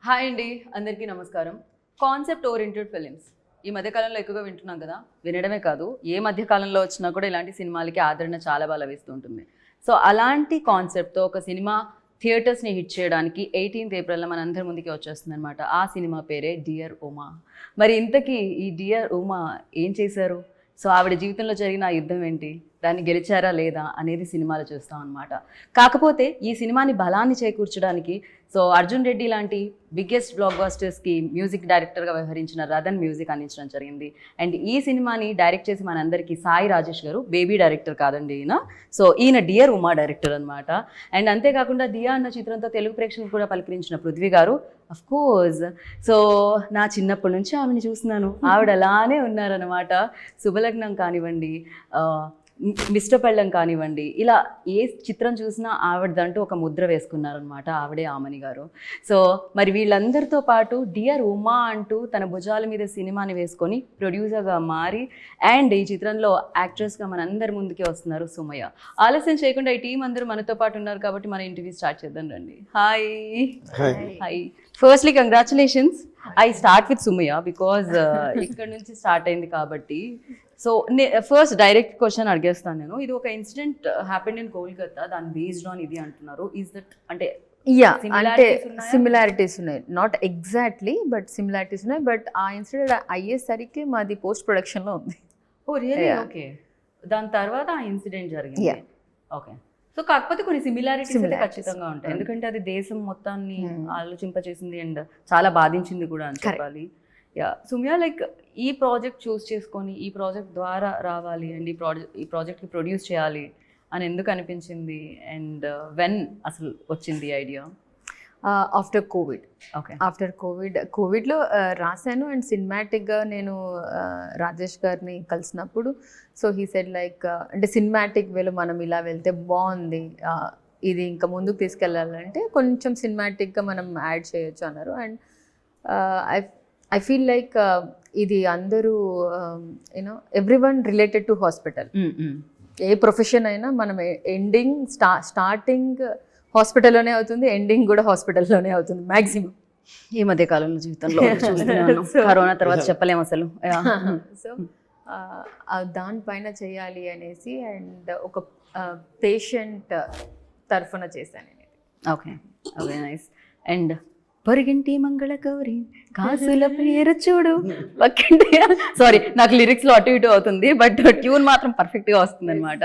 Hi అండి, అందరికీ నమస్కారం. కాన్సెప్ట్ ఓరియంటెడ్ ఫిలిమ్స్ ఈ మధ్యకాలంలో ఎక్కువగా వింటున్నాం కదా. వినడమే కాదు, ఏ మధ్యకాలంలో వచ్చినా కూడా ఇలాంటి సినిమాలకి ఆదరణ చాలా బాగా లభిస్తూ ఉంటుంది. సో అలాంటి కాన్సెప్ట్తో ఒక సినిమా థియేటర్స్ని హిట్ చేయడానికి 18th ఏప్రిల్లో మన అందరి ముందుకి వచ్చేస్తుంది అనమాట. ఆ సినిమా పేరే డియర్ ఉమా. మరి ఇంతకీ ఈ డియర్ ఉమా ఏం చేశారు? సో ఆవిడ జీవితంలో జరిగిన ఆ యుద్ధం ఏంటి, దాన్ని గెలిచారా లేదా అనేది సినిమాలో చూస్తాం అనమాట. కాకపోతే ఈ సినిమాని బలాన్ని చేకూర్చడానికి సో అర్జున్ రెడ్డి లాంటి బిగ్గెస్ట్ బ్లాక్ బస్టర్స్కి మ్యూజిక్ డైరెక్టర్గా వ్యవహరించిన రథన్ మ్యూజిక్ అందించడం జరిగింది. అండ్ ఈ సినిమాని డైరెక్ట్ చేసి మనందరికీ సాయి రాజేష్ గారు, బేబీ డైరెక్టర్ కాదండి ఈయన. సో ఈయన డియర్ ఉమా డైరెక్టర్ అనమాట. అండ్ అంతేకాకుండా దియా అన్న చిత్రంతో తెలుగు ప్రేక్షకులు కూడా పలకరించిన పృథ్వీ గారు అఫ్ కోర్స్. సో నా చిన్నప్పటి నుంచి ఆవిడని చూస్తున్నాను, ఆవిడ అలానే ఉన్నారనమాట. శుభలగ్నం కానివ్వండి, మిస్టర్ పెళ్ళం కానివ్వండి, ఇలా ఏ చిత్రం చూసినా ఆవిడదంటూ ఒక ముద్ర వేసుకున్నారనమాట. ఆవిడే ఆమని గారు. సో మరి వీళ్ళందరితో పాటు డియర్ ఉమా అంటూ తన భుజాల మీద సినిమాని వేసుకొని ప్రొడ్యూసర్గా మారి అండ్ ఈ చిత్రంలో యాక్ట్రెస్గా మనందరి ముందుకే వస్తున్నారు సుమయ్య. ఆలస్యం చేయకుండా ఈ టీం అందరూ మనతో పాటు ఉన్నారు కాబట్టి మన ఇంటర్వ్యూ స్టార్ట్ చేద్దాం రండి. Hi hi. Firstly congratulations. I start with Sumayya because ఇక్కడ నుంచి స్టార్ట్ అయింది కాబట్టి. సో ఫస్ట్ డైరెక్ట్ క్వశ్చన్ అడిగేస్తాను నేను. ఇది ఒక ఇన్సిడెంట్ హ్యాపెండ్ ఇన్ కోల్కతా, దాని బేస్డ్ ఆన్ ఇది అంటున్నారు. ఈజ్ దట్ అంటే అంటే సిమిలారిటీస్ ఉన్నాయి, నాట్ ఎగ్జాక్ట్లీ బట్ సిమిలారిటీస్ ఉన్నాయి. బట్ ఆ ఇన్సిడెంట్ అయ్యేసరికి మాది పోస్ట్ ప్రొడక్షన్లో ఉంది. ఓ రియల్లీ? ఓకే. దాని తర్వాత ఆ ఇన్సిడెంట్ జరిగింది. ఓకే. సో కాకపోతే కొన్ని సిమిలారిటీస్ అయితే ఖచ్చితంగా ఉంటాయి, ఎందుకంటే అది దేశం మొత్తాన్ని ఆలోచింపచేసింది అండ్ చాలా బాధించింది కూడా అని చెప్పాలి. యా సుమ్యా, లైక్ ఈ ప్రాజెక్ట్ చూస్ చేసుకొని ఈ ప్రాజెక్ట్ ద్వారా రావాలి అండ్ ఈ ప్రాజెక్ట్కి ప్రొడ్యూస్ చేయాలి అని ఎందుకు అనిపించింది అండ్ వెన్ అసలు వచ్చింది idea? After Covid. Okay. After కోవిడ్లో రాశాను అండ్ సినిమాటిక్గా నేను రాజేష్ గారిని కలిసినప్పుడు సో హీ సెడ్ లైక్ అంటే సినిమాటిక్ వేలో మనం ఇలా వెళ్తే బాగుంది, ఇది ఇంకా ముందుకు తీసుకెళ్ళాలంటే కొంచెం సినిమాటిక్గా మనం యాడ్ చేయొచ్చు అన్నారు. అండ్ ఐ ఫీల్ లైక్ ఇది అందరూ you know everyone related to hospital. A profession అయినా మనం ఎండింగ్ స్టార్టింగ్ హాస్పిటల్లోనే అవుతుంది, ఎండింగ్ కూడా హాస్పిటల్లోనే అవుతుంది మ్యాక్సిమం ఈ మధ్య కాలంలో జీవితంలో. కరోనా తర్వాత చెప్పలేము అసలు. సో దానిపైన చేయాలి అనేసి అండ్ ఒక పేషెంట్ తరఫున చేశాను నేను. Okay okay, nice. అండ్ పొరిగింటి మంగళ గౌరి కాసుల పేరు చూడు పక్కింటి, సారీ నాకు లిరిక్స్లో అటు ఇటు అవుతుంది బట్ ట్యూన్ మాత్రం పర్ఫెక్ట్గా వస్తుంది అనమాట.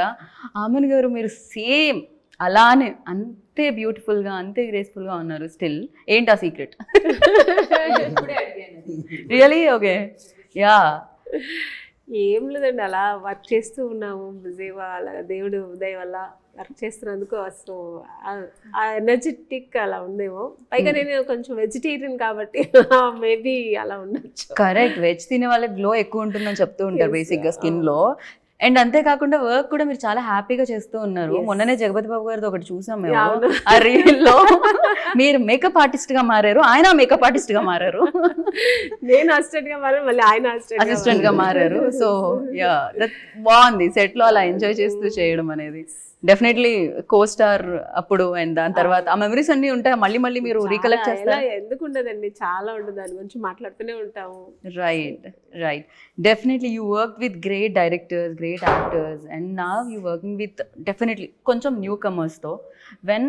ఆమని గారు మీరు సేమ్ అలానే అంతే బ్యూటిఫుల్గా అంతే గ్రేస్ఫుల్గా ఉన్నారు స్టిల్. ఏంటి ఆ సీక్రెట్? రియలీ? ఓకే. యా ఏం లేదండి, అలా వర్క్ చేస్తూ ఉన్నాము బిజీగా, అలా దేవుడు దయ వల్ల వర్క్ చేస్తున్నందుకు అసలు ఆ ఎనర్జెటిక్ అలా ఉందేమో. పైగా నేను కొంచెం వెజిటేరియన్ కాబట్టి మేబీ అలా ఉండొచ్చు. కరెక్ట్, వెజ్ తినే వాళ్ళకి గ్లో ఎక్కువ ఉంటుందని చెప్తూ ఉంటారు బేసిక్గా స్కిన్లో. అండ్ అంతేకాకుండా వర్క్ కూడా మీరు చాలా హ్యాపీగా చేస్తూ ఉన్నారు. మొన్ననే జగపతి బాబు గారితో ఒకటి చూసాం మేము ఆ రీల్లో. మీరు మేకప్ ఆర్టిస్ట్ గా మారారు, ఆయన మేకప్ ఆర్టిస్ట్ గా మారారు. నేను అసిస్టెంట్ గా మారాను, మళ్ళీ ఆయన అసిస్టెంట్ గా మారారు. సో యా దట్ బాగుంది, సెట్ లో అలా ఎంజాయ్ చేస్తూ చేయడం అనేది. డెఫినెట్లీ కో స్టార్ అప్పుడు అండ్ దాని తర్వాత ఆ మెమరీస్ అన్ని ఉంటాయి, మళ్ళీ మళ్ళీ మీరు రీకలెక్ట్ చేస్తారు. ఎందుకు ఉండదండి, చాలా ఉండదు, దాని గురించి మాట్లాడుతూనే ఉంటాము. Right right, definitely you work with great directors, great actors and now you working with definitely కొంచెం న్యూ కమర్స్తో. వెన్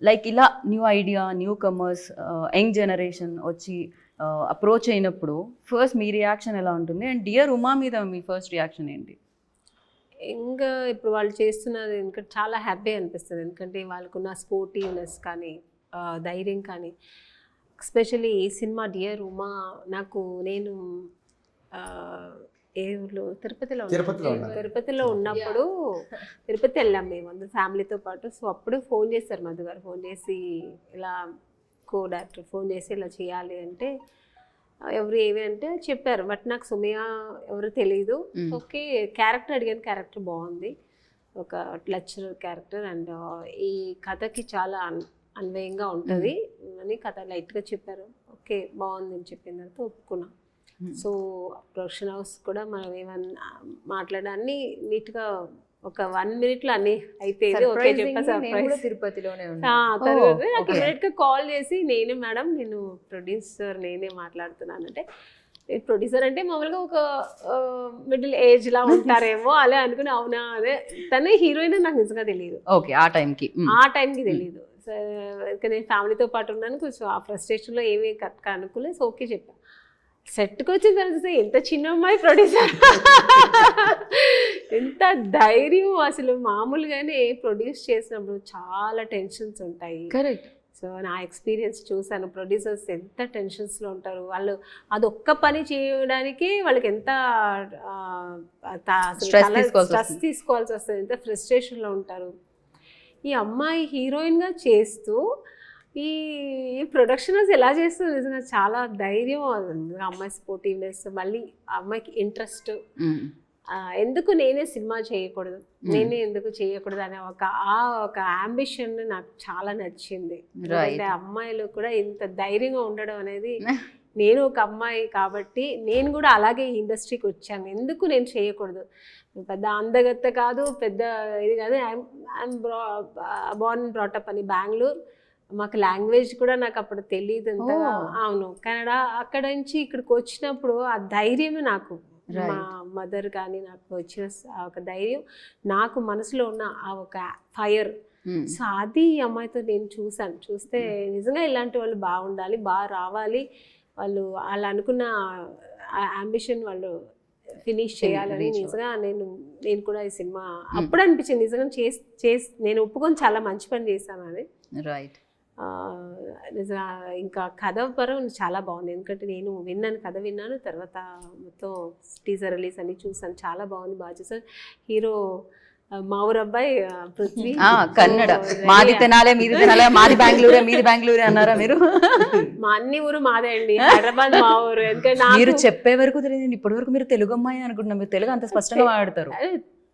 లైక్ ఇలా new idea, new comers, young generation వచ్చి అప్రోచ్ అయినప్పుడు ఫస్ట్ మీ రియాక్షన్ ఎలా ఉంటుంది? అండ్ డియర్ ఉమా మీద మీ ఫస్ట్ రియాక్షన్ ఏంటి? ఇంకా ఇప్పుడు వాళ్ళు చేస్తున్నది ఎందుకంటే చాలా హ్యాపీ అనిపిస్తుంది, ఎందుకంటే వాళ్ళకున్న స్పోర్టివ్నెస్ కానీ ధైర్యం కానీ. ఎస్పెషల్లీ ఈ సినిమా డియర్ ఉమా నేను ఏ ఊర్లో తిరుపతిలో ఉన్నప్పుడు తిరుపతి వెళ్ళాం మేము అందరు ఫ్యామిలీతో పాటు. సో అప్పుడు ఫోన్ చేశారు మధు గారు, ఫోన్ చేసి ఇలా కో డైరెక్టర్ ఫోన్ చేసి ఇలా చేయాలి అంటే ఎవరు ఏవి అంటే చెప్పారు. బట్ నాకు సుమయ్య ఎవరు తెలీదు. ఓకే, క్యారెక్టర్ అడిగాను, క్యారెక్టర్ బాగుంది, ఒక లెక్చరర్ క్యారెక్టర్ అండ్ ఈ కథకి చాలా అన్వయంగా ఉంటుంది అని కథ లైట్గా చెప్పారు. ఓకే బాగుంది అని చెప్పిన తర్వాత ఒప్పుకున్నాం. సో ప్రొడక్షన్ హౌస్ కూడా మనం ఏమన్నా మాట్లాడాన్ని నీట్గా ఒక 1 minute లో అన్ని అయిపోయింది. ఓకే చెప్పా నేను కూడా సర్ప్రైజ్. తిరుపతిలోనే తర్వాత ఉన్నాను. నాకు ఇమీడియట్గా కాల్ చేసి నేనే మేడం నేను ప్రొడ్యూసర్ నేనే మాట్లాడుతున్నానంటే, ప్రొడ్యూసర్ అంటే మామూలుగా ఒక మిడిల్ ఏజ్ లా ఉంటారేమో అలా అనుకుని అవునా అదే తనే హీరోయిన్ నాకు నిజంగా తెలియదు ఓకే ఆ టైంకి ఆ టైంకి తెలియదు. సో ఇంకా నేను ఫ్యామిలీతో పాటు ఉన్నాను కొంచెం ఆ ఫ్రస్ట్రేషన్లో ఏమీ కరెక్ట్గా అనుకోలేదు. సో ఓకే చెప్పా. సెట్కి వచ్చిన తర్వాత ఎంత చిన్న అమ్మాయి ప్రొడ్యూసర్ ఎంత ధైర్యం అసలు. మామూలుగానే ప్రొడ్యూస్ చేసినప్పుడు చాలా టెన్షన్స్ ఉంటాయి. కరెక్ట్. సో నా ఎక్స్పీరియన్స్ చూసాను ప్రొడ్యూసర్స్ ఎంత టెన్షన్స్లో ఉంటారు వాళ్ళు. అది ఒక్క పని చేయడానికి వాళ్ళకి ఎంత స్ట్రెస్ తీసుకోవాల్సి వస్తుంది, ఎంత ఫ్రస్ట్రేషన్లో ఉంటారు. ఈ అమ్మాయి హీరోయిన్గా చేస్తూ ఈ ప్రొడక్షనర్స్ ఎలా చేస్తుంది నిజంగా చాలా ధైర్యం. అమ్మాయి స్పోర్టివ్నెస్, మళ్ళీ ఆ అమ్మాయికి ఇంట్రెస్ట్, ఎందుకు నేనే సినిమా చేయకూడదు, నేనే ఎందుకు చేయకూడదు అనే ఒక అంబిషన్ నాకు చాలా నచ్చింది. అంటే అమ్మాయిలు కూడా ఇంత ధైర్యంగా ఉండడం అనేది, నేను ఒక అమ్మాయి కాబట్టి నేను కూడా అలాగే ఈ ఇండస్ట్రీకి వచ్చాను, ఎందుకు నేను చేయకూడదు. పెద్ద అందగత్త కాదు, పెద్ద ఇది కాదు. ఐఎమ్ బోర్న్ బ్రాటప్ అని బెంగళూరు. మాకు లాంగ్వేజ్ కూడా నాకు అప్పుడు తెలియదు అంతగా. అవును కన్నడ. అక్కడ నుంచి ఇక్కడికి వచ్చినప్పుడు ఆ ధైర్యం నాకు మా మదర్ కానీ నాకు వచ్చిన ఒక ధైర్యం, నాకు మనసులో ఉన్న ఆ ఒక ఫైర్. సో అది ఈ అమ్మాయితో నేను చూసాను. చూస్తే నిజంగా ఇలాంటి వాళ్ళు బాగుండాలి, బాగా రావాలి, వాళ్ళు వాళ్ళు అనుకున్న అంబిషన్ వాళ్ళు ఫినిష్ చేయాలని నిజంగా నేను కూడా ఈ సినిమా అప్పుడు అనిపించింది నిజంగా నేను ఒప్పుకొని చాలా మంచి పని చేశాను అని. రైట్. నిజంగా ఇంకా కథ పరం చాలా బాగుంది. ఎందుకంటే నేను విన్నాను, కథ విన్నాను, తర్వాత మొత్తం టీజర్ రిలీజ్ అని చూసాను. చాలా బాగుంది, బాగా చూసాను. హీరో మా ఊరు అబ్బాయి పృథ్వీ. కన్నడ. మాది తెనాలే మీది తెనాలే, మాది బెంగళూరే మీది బెంగళూరే అన్నారా మీరు? మా అన్ని ఊరు మాదే అండి, హైదరాబాద్ మా ఊరు. ఎందుకంటే మీరు చెప్పే వరకు తెలియదు, ఇప్పటి వరకు మీరు తెలుగు అమ్మాయి అనుకుంటున్నాం. మీరు తెలుగు అంత స్పష్టంగా మాట్లాడతారు.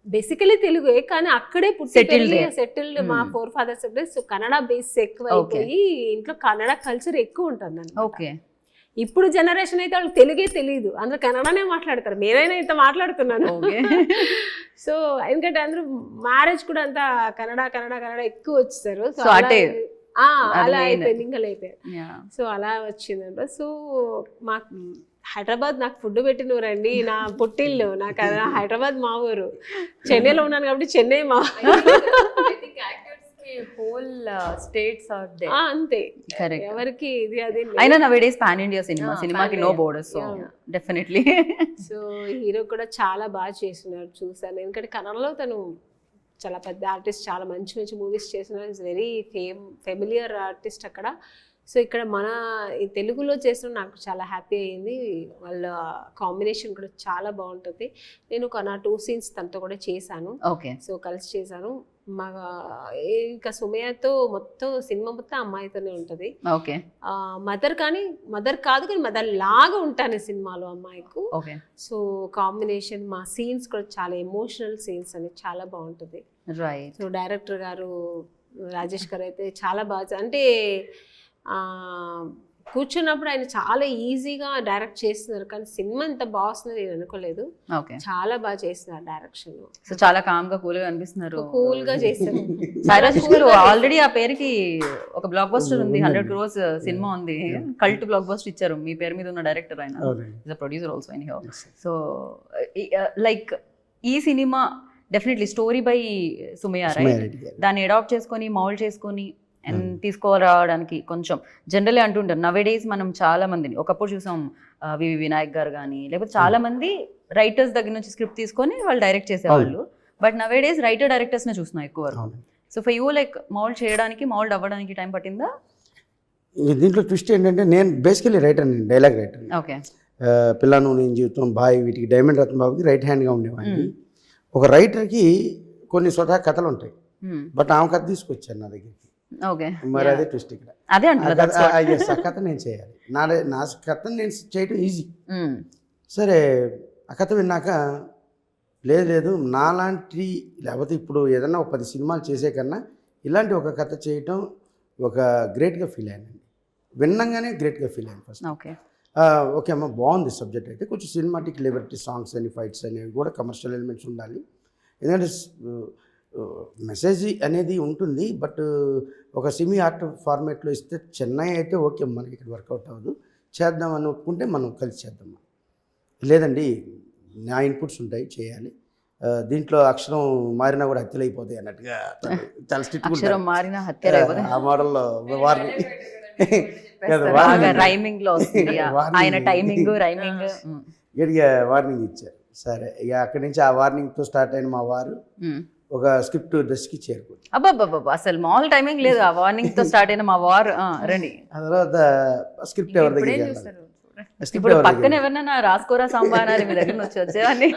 బేసికలీ తెలుగే, కానీ అక్కడే సెటిల్డ్. మా 4 fathers. సో కన్నడ బేస్ ఎక్కువ అయిపోయి ఇంట్లో కన్నడ కల్చర్ ఎక్కువ ఉంటుంది. ఓకే. ఇప్పుడు జనరేషన్ అయితే వాళ్ళకి తెలుగే తెలియదు, అందరూ కన్నడనే మాట్లాడతారు. నేనైనా ఇంత మాట్లాడుతున్నాను. సో ఎందుకంటే అందరూ మ్యారేజ్ కూడా అంతా కన్నడ కన్నడ కన్నడ ఎక్కువ వచ్చేసారు. సో అలా అయిపోయింది, ఇంకా అయిపోయారు. సో అలా వచ్చిందంట. సో మాకు హైదరాబాద్ నాకు ఫుడ్ పెట్టినూరండి, నా పుట్టిల్లు. నాకు హైదరాబాద్ మా ఊరు. చెన్నైలో ఉన్నాను కాబట్టి చెన్నై మా హోల్ స్టేట్స్ ఆర్ దే. అంతే, కరెక్ట్. ఎవరికి ఇది అది. అయినా నవేడేస్ పాన్ ఇండియా సినిమాకి no borders. So definitely. So hero కూడా చాలా బాగా చేస్తున్నాడు చూసాను. ఎందుకంటే కన్నడలో తను చాలా పెద్ద ఆర్టిస్ట్, చాలా మంచి మంచి మూవీస్ చేస్తున్నాడు. ఇట్స్ వెరీ ఫెమిలియర్ ఆర్టిస్ట్ అక్కడ. సో ఇక్కడ మన ఈ తెలుగులో చేసిన నాకు చాలా హ్యాపీ అయ్యింది. వాళ్ళ కాంబినేషన్ కూడా చాలా బాగుంటుంది. నేను ఒక 2 scenes తనతో కూడా చేశాను. ఓకే. సో కలిసి చేశాను. మా ఇంకా సుమయ్యతో మొత్తం సినిమా మొత్తం అమ్మాయితోనే ఉంటుంది. ఓకే. మదర్ కాదు కానీ మదర్ లాగా ఉంటాను సినిమాలో అమ్మాయికు. ఓకే. సో కాంబినేషన్, మా సీన్స్ కూడా చాలా ఎమోషనల్ సీన్స్ అనేది చాలా బాగుంటుంది. రైట్. సో డైరెక్టర్ గారు రాజేష్ గారు అయితే చాలా బాగా, అంటే కూర్చున్నప్పుడు ఆయన చాలా ఈజీగా డైరెక్ట్ చేస్తున్నారు, కానీ సినిమా ఎంత బాగుంది నేను అనుకోలేదు. చాలా బాగా చేస్తున్నారు డైరెక్షన్. సో చాలా కామ్ గా కూల్ గా అనిపిస్తున్నారు, కూల్ గా చేస్తారు. రాజేష్ గారు ఆల్రెడీ ఆ పేరుకి ఒక బ్లాక్ బస్టర్ ఉంది, 100 crores సినిమా ఉంది, కల్ట్ బ్లాక్ బస్టర్ ఇచ్చారు మీ పేరు మీద ఉన్న డైరెక్టర్ ఆయన, is a producer also in here. So like ఈ cinema definitely story by Sumayya right, దాన్ని అడాప్ట్ చేసుకొని మౌల్డ్ చేసుకొని అండ్ తీసుకురావడానికి కొంచెం జనరల్లీ అంటుంటారు నవే డేస్ మనం చాలా మందిని, ఒకప్పుడు చూసాం వివి వినాయక్ గారు కానీ, లేకపోతే చాలా మంది రైటర్స్ దగ్గర నుంచి స్క్రిప్ట్ తీసుకొని వాళ్ళు డైరెక్ట్ చేసేవాళ్ళు, బట్ నవే డేస్ రైటర్ డైరెక్టర్స్నే చూస్తున్నాం ఎక్కువ వరకు. So for you like mould చేయడానికి, మౌల్డ్ అవ్వడానికి టైం పట్టిందా? దీంట్లో ట్విస్ట్ ఏంటంటే నేను బేసికలీ రైటర్, నేను డైలాగ్ రైటర్. ఓకే. పిల్లను నేను జీవితం బాయ్ వీటికి డైమండ్ రత్నబాబుకి రైట్ హ్యాండ్గా ఉండేవాడిని. ఒక రైటర్కి కొన్ని స్వతహా కథలు ఉంటాయి, బట్ ఆమె కథ తీసుకొచ్చాను నా దగ్గరికి. ఓకే. మరి అదే ట్విస్ట్ ఇక్కడ. అదే ఆ కథ నేను చేయాలి, నా కథను నేను చేయడం ఈజీ. సరే ఆ కథ విన్నాక లేదు నాలాంటి, లేకపోతే ఇప్పుడు ఏదన్నా ఒక 10 సినిమాలు చేసే కన్నా ఇలాంటి ఒక కథ చేయటం ఒక గ్రేట్గా ఫీల్ అయ్యానండి. విన్నంగానే గ్రేట్గా ఫీల్ అయ్యాను ఫస్ట్. ఓకే అమ్మ బాగుంది సబ్జెక్ట్, అయితే కొంచెం సినిమాటిక్ లిబర్టీ, సాంగ్స్ అని ఫైట్స్ అనేవి కూడా కమర్షియల్ ఎలిమెంట్స్ ఉండాలి, ఎందుకంటే మెసేజ్ అనేది ఉంటుంది, బట్ ఒక సెమీ ఆర్ట్ ఫార్మేట్లో ఇస్తే చెన్నై అయితే ఓకే, మనకి ఇక్కడ వర్కౌట్ అవ్వదు, చేద్దాం అని ఒప్పుకుంటే మనం కలిసి చేద్దాం. లేదండి నా ఇన్పుట్స్ ఉంటాయి చేయాలి, దీంట్లో అక్షరం మారినా కూడా హత్యలు అయిపోతాయి అన్నట్టుగా చాలా అక్షరం మారినా హత్యలు ఆ మోడల్లో వార్నింగ్ రైమింగ్ లో వస్తుంది ఆయన టైమింగ్ రైమింగ్ గట్టిగా వార్నింగ్ ఇచ్చారు. సరే ఇక అక్కడి నుంచి ఆ వార్నింగ్తో స్టార్ట్ అయిన మా వారు ఒక స్క్రిప్ట్ దశకి చేరుకుంది. అబ్బాబ్బా అసలు మామూలు టైమింగ్ లేదు, ఆ వార్నింగ్ తో స్టార్ట్ అయిన మా వారు రండి. ఆ తర్వాత స్క్రిప్ట్ ఎవరి దగ్గర ఇప్పుడు పక్కన ఎవరన్నా రాసుకోరా సంబానాలి మీ దగ్గర నుంచి వచ్చేవాడిని.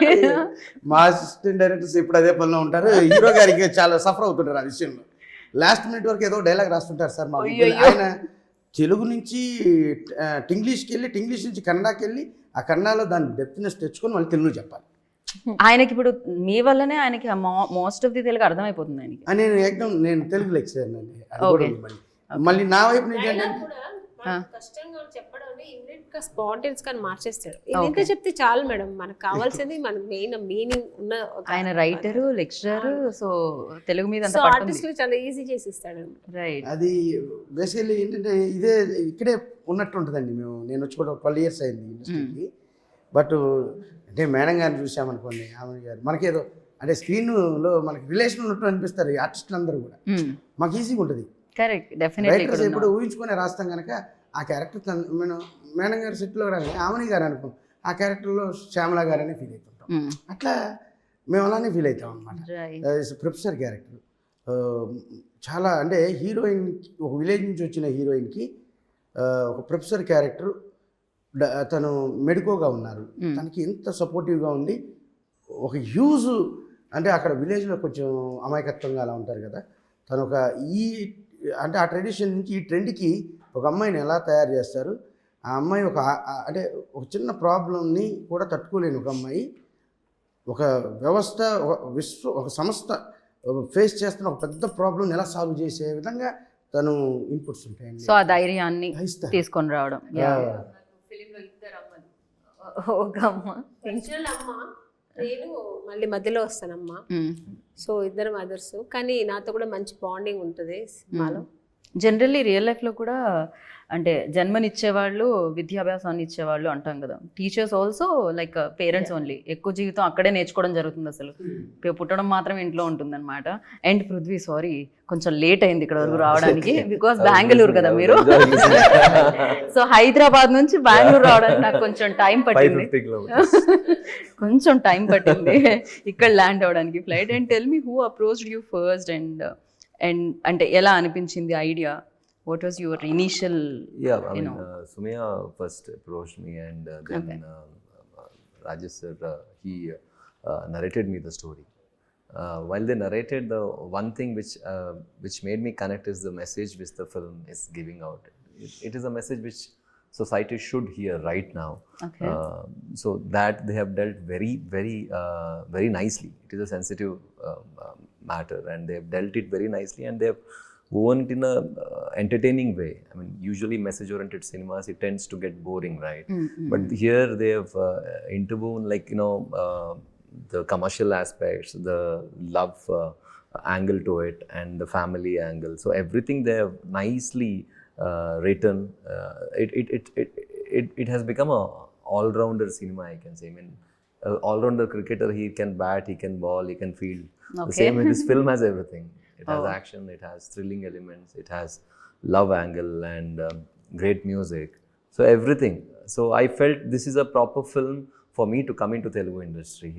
మా అసిస్టెంట్ డైరెక్టర్స్ ఇప్పుడు అదే పనిలో ఉంటారు, హీరో గారికి చాలా సఫర్ అవుతుంటారు ఆ విషయంలో. లాస్ట్ మినిట్ వరకు ఏదో డైలాగ్ రాస్తుంటారు సార్ మాకు. ఆయన తెలుగు నుంచి ఇంగ్లీష్కి వెళ్ళి, ఇంగ్లీష్ నుంచి కన్నడకి వెళ్ళి, ఆ కన్నడలో దాని డెప్త్నెస్ తెచ్చుకొని మళ్ళీ తెలుగు చెప్పాలి. ఆయనకి ఇప్పుడు మీ వల్లనే ఆయనకి మోస్ట్ ఆఫ్ ది తెలుగు అర్థమైపోతుంది ఆయనకి. నేను తెలుగు లెక్చరర్ అండి. మళ్ళీ నా వైపు నుంచి ఏంటంటే కష్టంగా చెప్పడం ఇమీడియట్ గా స్పాంటేనియస్ గా మార్చేస్తాడు. ఇంత చెప్తే చాలు మేడం, మనకు కావాల్సింది మనకు మెయిన్ మీనింగ్ ఉన్న. ఆయన రైటర్ లెక్చరర్, సో తెలుగు మీద ఆర్టిస్ట్ చాలా ఈజీ చేసి ఇస్తాడు. రైట్. అది బేసికల్లీ ఏంటంటే ఇక్కడే ఉన్నట్టు ఉంటుందండి. నేను వచ్చి కూడా 12 years అయింది ఇండస్ట్రీకి. బట్ అంటే మేడం గారిని చూసామనుకోండి, ఆమె గారు మనకేదో అంటే స్క్రీన్లో మనకి రిలేషన్ ఉన్నట్టు అనిపిస్తారు ఈ ఆర్టిస్టులు అందరూ కూడా. మాకు ఈజీగా ఉంటుంది. Correct, definitely. రైటర్స్ ఎప్పుడు ఊహించుకొని రాస్తాం కనుక ఆ క్యారెక్టర్ మేడం గారి సెట్లో రాని ఆమెని గారు అనుకో, ఆ క్యారెక్టర్లో శ్యామల గారని ఫీల్ అవుతుంటాం. అట్లా మేము అలానే ఫీల్ అవుతాం అనమాట. ప్రొఫెసర్ క్యారెక్టర్ చాలా అంటే హీరోయిన్, ఒక విలేజ్ నుంచి వచ్చిన హీరోయిన్కి ఒక ప్రొఫెసర్ క్యారెక్టర్, తను మెడికోగా ఉన్నారు, తనకి ఎంత సపోర్టివ్గా ఉండి ఒక హ్యూజ్ అంటే అక్కడ విలేజ్లో కొంచెం అమాయకత్వంగా అలా ఉంటారు కదా, తను ఒక అంటే ఆ ట్రెడిషన్ నుంచి ఈ ట్రెండ్కి ఒక అమ్మాయిని ఎలా తయారు చేస్తారు, ఆ అమ్మాయి అంటే ఒక చిన్న ప్రాబ్లంని కూడా తట్టుకోలేని ఒక అమ్మాయి ఒక వ్యవస్థ, ఒక సంస్థ ఫేస్ చేస్తున్న ఒక పెద్ద ప్రాబ్లం ఎలా సాల్వ్ చేసే విధంగా తను ఇన్పుట్స్ ఉంటాయండి. సో ఆ ధైర్యాన్ని తీసుకొని రావడం. నేను మళ్ళీ మధ్యలో వస్తానమ్మా, సో ఇద్దరు మదర్స్, కానీ నాతో కూడా మంచి బాండింగ్ ఉంటుంది సినిమాలో. జనరల్లీ రియల్ లైఫ్లో కూడా అంటే జన్మనిచ్చేవాళ్ళు విద్యాభ్యాసాన్ని ఇచ్చేవాళ్ళు అంటాం కదా, teachers also like parents only. ఎక్కువ జీవితం అక్కడే నేర్చుకోవడం జరుగుతుంది, అసలు పుట్టడం మాత్రం ఇంట్లో ఉంటుంది అనమాట. అండ్ పృథ్వీ, సారీ కొంచెం లేట్ అయింది ఇక్కడ వరకు రావడానికి, బికాస్ బెంగళూరు కదా మీరు. సో హైదరాబాద్ నుంచి బెంగళూరు రావడానికి నాకు కొంచెం టైం పట్టింది, కొంచెం టైం పట్టింది ఇక్కడ ల్యాండ్ అవ్వడానికి flight. And tell me who approached you first, and అంటే ఎలా అనిపించింది idea? What was your initial? Yeah, I mean, Sumaya first approached me, and then Rajesh sir, he narrated me the story. While they narrated, the one thing which made me connect is the message which the film is giving out. It is a message which society should hear right now. Okay. So that they have dealt very nicely. It is a sensitive matter, and they have dealt it very nicely, and they have woven it in a entertaining way. I mean, usually message-oriented cinemas, it tends to get boring, right? But here they have interwoven, like, the commercial aspects, the love angle to it, and the family angle. So everything they have nicely written. It has become a all-rounder cinema, I can say. I mean, all-rounder cricketer, he can bat, he can ball, he can field. Okay. The same way this film has everything. It has action, it has thrilling elements, it has love angle, and great music. So everything. So I felt this is a proper film for me to come into Telugu industry.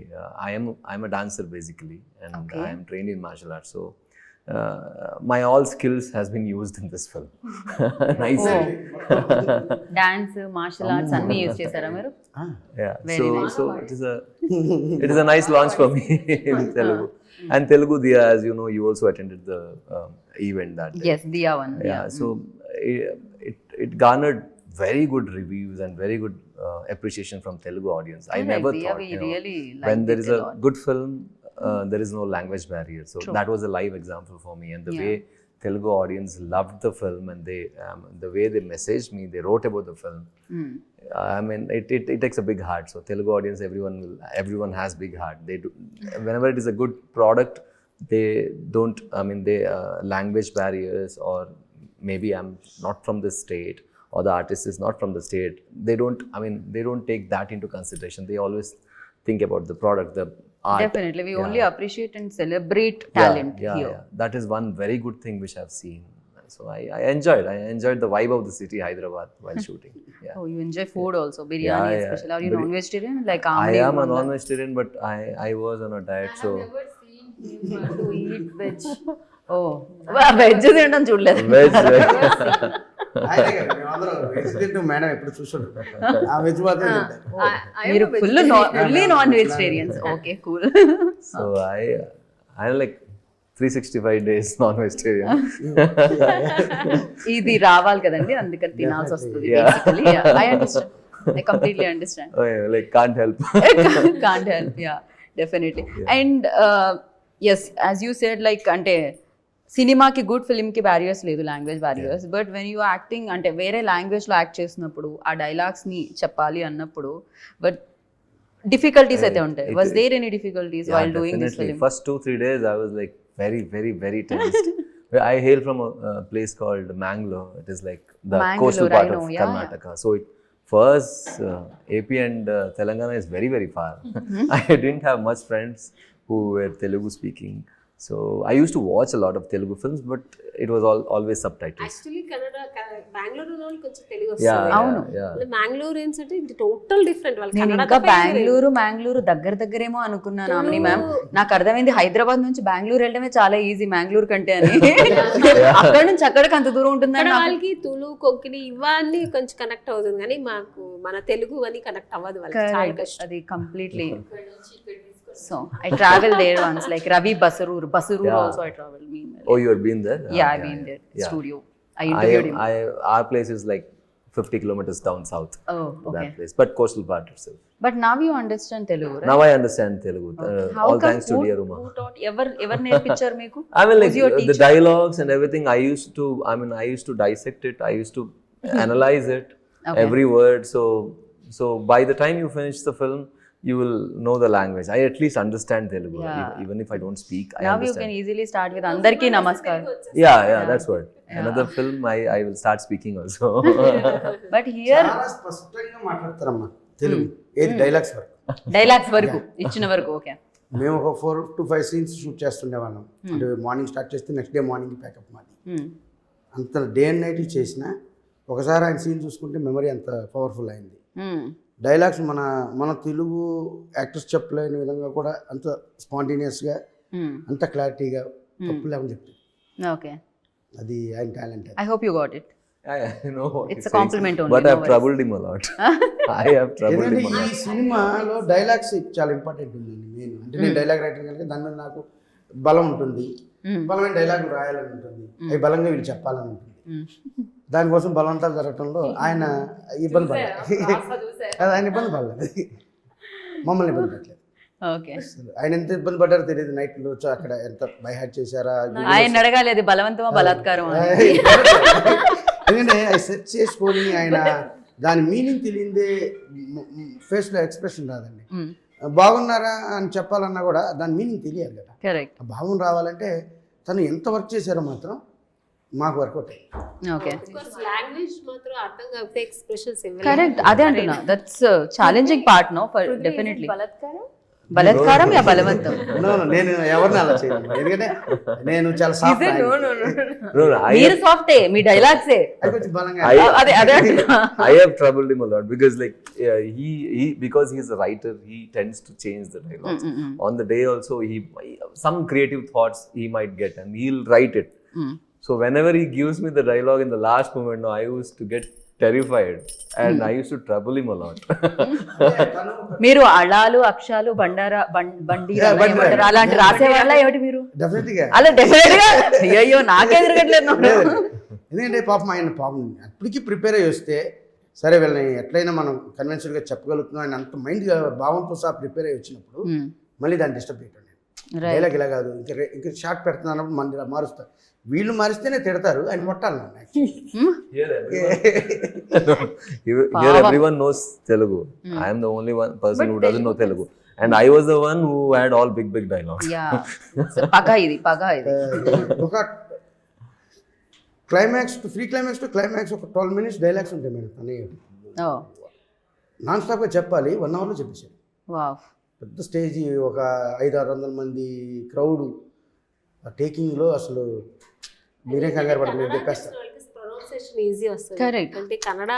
I'm a dancer basically, and I am trained in martial arts. So my all skills has been used in this film. Nice. Dance, martial arts అన్ని use చేశారా మీరు? Yeah. So it is a nice launch for me in Telugu. And Telugu Diya, as you know, you also attended the event that day. Yes, Diya one. Yeah. So it garnered very good reviews and very good appreciation from Telugu audience. I never thought, really when there is a good film, there is no language barrier. So that was a live example for me, and the way Telugu audience loved the film, and they the way they messaged me, they wrote about the film. I mean, it takes a big heart. So Telugu audience, everyone has big heart. They do, whenever it is a good product, they don't. I mean, they language barriers, or maybe I'm not from this state, or the artist is not from the state. They don't. I mean, they don't take that into consideration. They always think about the product, the art. Definitely, we only appreciate and celebrate talent here. Yeah. That is one very good thing which I've seen. So I enjoyed the vibe of the city, Hyderabad, while shooting. Yeah. Oh, you enjoy food also, biryani Yeah. especially. Are you non-vegetarian? Like I Amdi am a Manga? non-vegetarian, but I was on a diet, so to eat veg. Oh, veg తినడం చూడలేదు. veg. ఆయనే కదా, మేమందరం veg తింటూ madam ఎప్పుడు చూసుంటాం. ఆ veg మాత్రం తింటారు. మీరు fully non vegetarians. Okay, cool. So I like 365 days non-vegetarian. ఇది రావాలి కదండి, అందుకని తినాల్సి వస్తుంది. I understand, I completely understand. Oh, yeah, like can't help. Can't help, yeah, definitely. And yes, as you said, like అంటే సినిమాకి గుడ్ ఫిల్మ్కి బ్యారియర్స్ లేదు, language barriers. But when you acting అంటే వేరే లాంగ్వేజ్లో యాక్ట్ చేసినప్పుడు ఆ డైలాగ్స్ని చెప్పాలి అన్నప్పుడు బట్ డిఫికల్టీస్ అయితే ఉంటాయి. Was there any difficulties while doing this film? First 2-3 days I was like very tensed. I hail from a place called Mangalore. It is like the coastal part of Karnataka. So first AP and Telangana is very far. I didn't have much friends who were Telugu speaking. So I used to watch a lot of Telugu films, but it was always subtitles. Actually Bengaluru వాళ్ళు కొంచెం Telugu Yeah, వస్తుంది. yeah. మ్యాంగ్లూరియన్స్ అంటే ఇది total different. వాళ్ళు నేను ఇంకా బెంగళూరు దగ్గరేమో అనుకున్నాను ఆమెని మ్యామ్. నాకు అర్థమైంది హైదరాబాద్ నుంచి బెంగళూరు వెళ్ళడమే చాలా ఈజీ మ్యాంగ్లూర్ కంటే అని. అక్కడ నుంచి అక్కడికి అంత దూరం ఉంటుందని వాళ్ళకి తులు కొంకణి ఇవన్నీ కొంచెం కనెక్ట్ అవుతుంది, కానీ మాకు మన తెలుగు అని కనెక్ట్ అవ్వదు వాళ్ళకి, చాలా కష్టం. అది completely. So I traveled there once, like Ravi Basarur also I traveled. Oh, you have been there? Yeah, I've been there. Studio. I interviewed him. Our place is like 50 kilometers down south. Oh, okay. That place, but coastal part itself. But now you understand Telugu, right? Now I understand Telugu. All thanks to dear Uma. Who taught? Ever నేర్పించారు మీకు? I mean, like the dialogues and everything. I used to dissect it. I used to analyze it, every word. So by the time you finish the film, you will know the language. I at least understand Telugu, even if I don't speak. I Now understand. you can easily start with Andarki Namaskar. Yeah, that's what. Another film, I will start speaking also. But here చాలా స్పష్టంగా మాట్లాడతారమ్మా తెలుగు. ఏది dialogues వరకు, dialogues వరకు ఇచ్చిన వరకు. Okay, మేము ఒక 4 to 5 scenes shoot చేస్తుండేవాళ్ళం. అంటే మార్నింగ్ స్టార్ట్ చేస్తే నెక్స్ట్ డే మార్నింగ్ ప్యాకప్ మాది. అంత డే అండ్ నైట్ చేసిన ఒకసారి ఆయన సీన్ చూసుకుంటే మెమరీ అంత పవర్ఫుల్ అయింది. డైలాగ్స్ మన తెలుగు యాక్టర్స్ చెప్పలేని విధంగా కూడా అంత స్పాంటేనియస్గా, అంత క్లారిటీగా, తప్పు లేవని చెప్తారు. ఓకే, అది ఆయన talent. I hope you got it. I know what It's he's a saying, compliment only, but no I've worries. troubled him a lot. I have troubled ఎందుకంటే him a ఈ lot. సినిమాలో డైలాగ్స్ చాలా important ఉందండి. నేను dialogue writer కనుక దాని మీద నాకు బలం ఉంటుంది. బలమైన డైలాగ్ రాయాలని ఉంటుంది, అవి బలంగా వీళ్ళు చెప్పాలని ఉంటుంది. దానికోసం బలవంతాలు జరగటంలో ఆయన ఇబ్బంది పడలేదు. అది ఆయన ఇబ్బంది పడలేదు, మమ్మల్ని ఇబ్బంది పెట్టలేదు. ఓకే, ఆయన ఎంత ఇబ్బంది పడ్డారో తెలియదు. నైట్లో అక్కడ ఎంత బైహార్ట్ చేశారా, ఆయన అడగాలి అది బలవంతమా బలాత్కారం అని. ఎందుకంటే అది సెర్చ్ చేసుకొని ఆయన దాని మీనింగ్ తెలియందే ఫేస్లో ఎక్స్ప్రెషన్ రాదండి. బాగున్నారా అని చెప్పాలన్నా కూడా దాని మీనింగ్ తెలియాలి కదా. కరెక్ట్. ఆ భావం రావాలంటే తను ఎంత వర్క్ చేశారో మాత్రం మాకు వర్కౌట్ అయ్యింది. ఓకే, లాంగ్వేజ్ మాత్రం అర్థం కాకపోతే ఎక్స్ప్రెషన్స్ కరెక్ట్. అదే అంటున్నా, that's challenging part no for definitely. బలత్కారం యా బలవంతం? నేను ఎవరిని అలా చేయను, ఎందుకంటే నేను చాలా సాఫ్ట్. మీరు సాఫ్టే, మీ డైలాగ్సే కొంచెం బలంగా. అదే అంటున్నా. I have troubled him a lot because like because he is a writer, he tends to change the dialogues. On the day also, some creative thoughts he might get and he'll write it. So whenever he gives me the dialogue in the last moment, no, I used to get terrified and I used to trouble him a lot. మీరు అళాలు అక్షాలు బండీరా అలాంటి రాసేవాళ్ళ ఏమిటి మీరు? డెఫినెట్గా అలా definite గా. అయ్యో నాకే ఎదురగట్లేదు. ఎందుకంటే పాపం ఆయన అప్పటికి ప్రిపేర్ అయ్యి వస్తే సరే వీళ్ళని ఎట్లయినా మనం కన్వెన్షన్గా చెప్పగలుగుతున్నాం ఆయన అంత మైండ్గా భావంతో సహా ప్రిపేర్ అయ్యి వచ్చినప్పుడు మళ్ళీ దాన్ని డిస్టర్బ్ చేయటం. డైలాగ్ ఇలా కాదు, ఇంకా షార్ట్ పెడుతున్నా అన్నప్పుడు మళ్ళీ ఇలా మారుస్తా. వీళ్ళు మారిస్తేనే తిడతారు, ఆయన కొట్టాలి నన్ను Here everyone knows Telugu. I am the only one person who doesn't know Telugu. And I was the one who had all big dialogues. Yeah పగ ఇది. ఒక climax to free climax to climax ఒక 12 minutes dialogues ఉంటాయి madam. అని non స్టాప్గా చెప్పాలి, 1 hourలో చెప్పేసాడు. Wow. పెద్ద stage, ఒక 500-600 మంది క్రౌడ్, ఆ టేకింగ్లో అసలు మీరే కంగారు పడుతుంది, నేను చెప్పేస్తాను. ప్రొనౌన్సియేషన్ ఈజీ వస్తుంది. కరెక్ట్. అంటే కన్నడ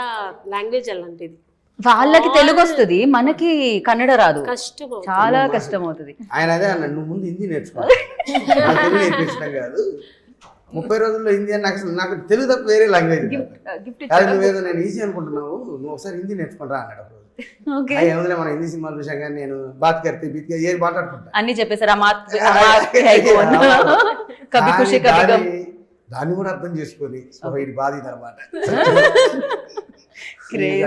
లాంగ్వేజ్ అలాంటిది, వాళ్ళకి తెలుగు వస్తుంది, మనకి కన్నడ రాదు, కష్టం. చాలా కష్టం అవుతుంది. ఆయన అదే అన్నాడు, నువ్వు ముందు హిందీ నేర్చుకోవాలి, నాకు తెలుగు నేర్పించడం కాదు, 30 రోజుల్లో హిందీ అని. నాకు తెలుగు తప్ప వేరే లాంగ్వేజ్ కాదు, నువ్వేదో నేను ఈజీ అనుకుంటున్నావు, నువ్వు ఒకసారి హిందీ నేర్చుకుంటా అన్నాడు. ఏముందిలే, మన హిందీ సినిమాలు చూసాం కానీ నేను బాత్ కర్తే బీత్ ఏది మాట్లాడుకుంటా అన్ని చెప్పేశారు. దాన్ని కూడా అర్థం చేసుకొని ఇది బాధ అనమాట.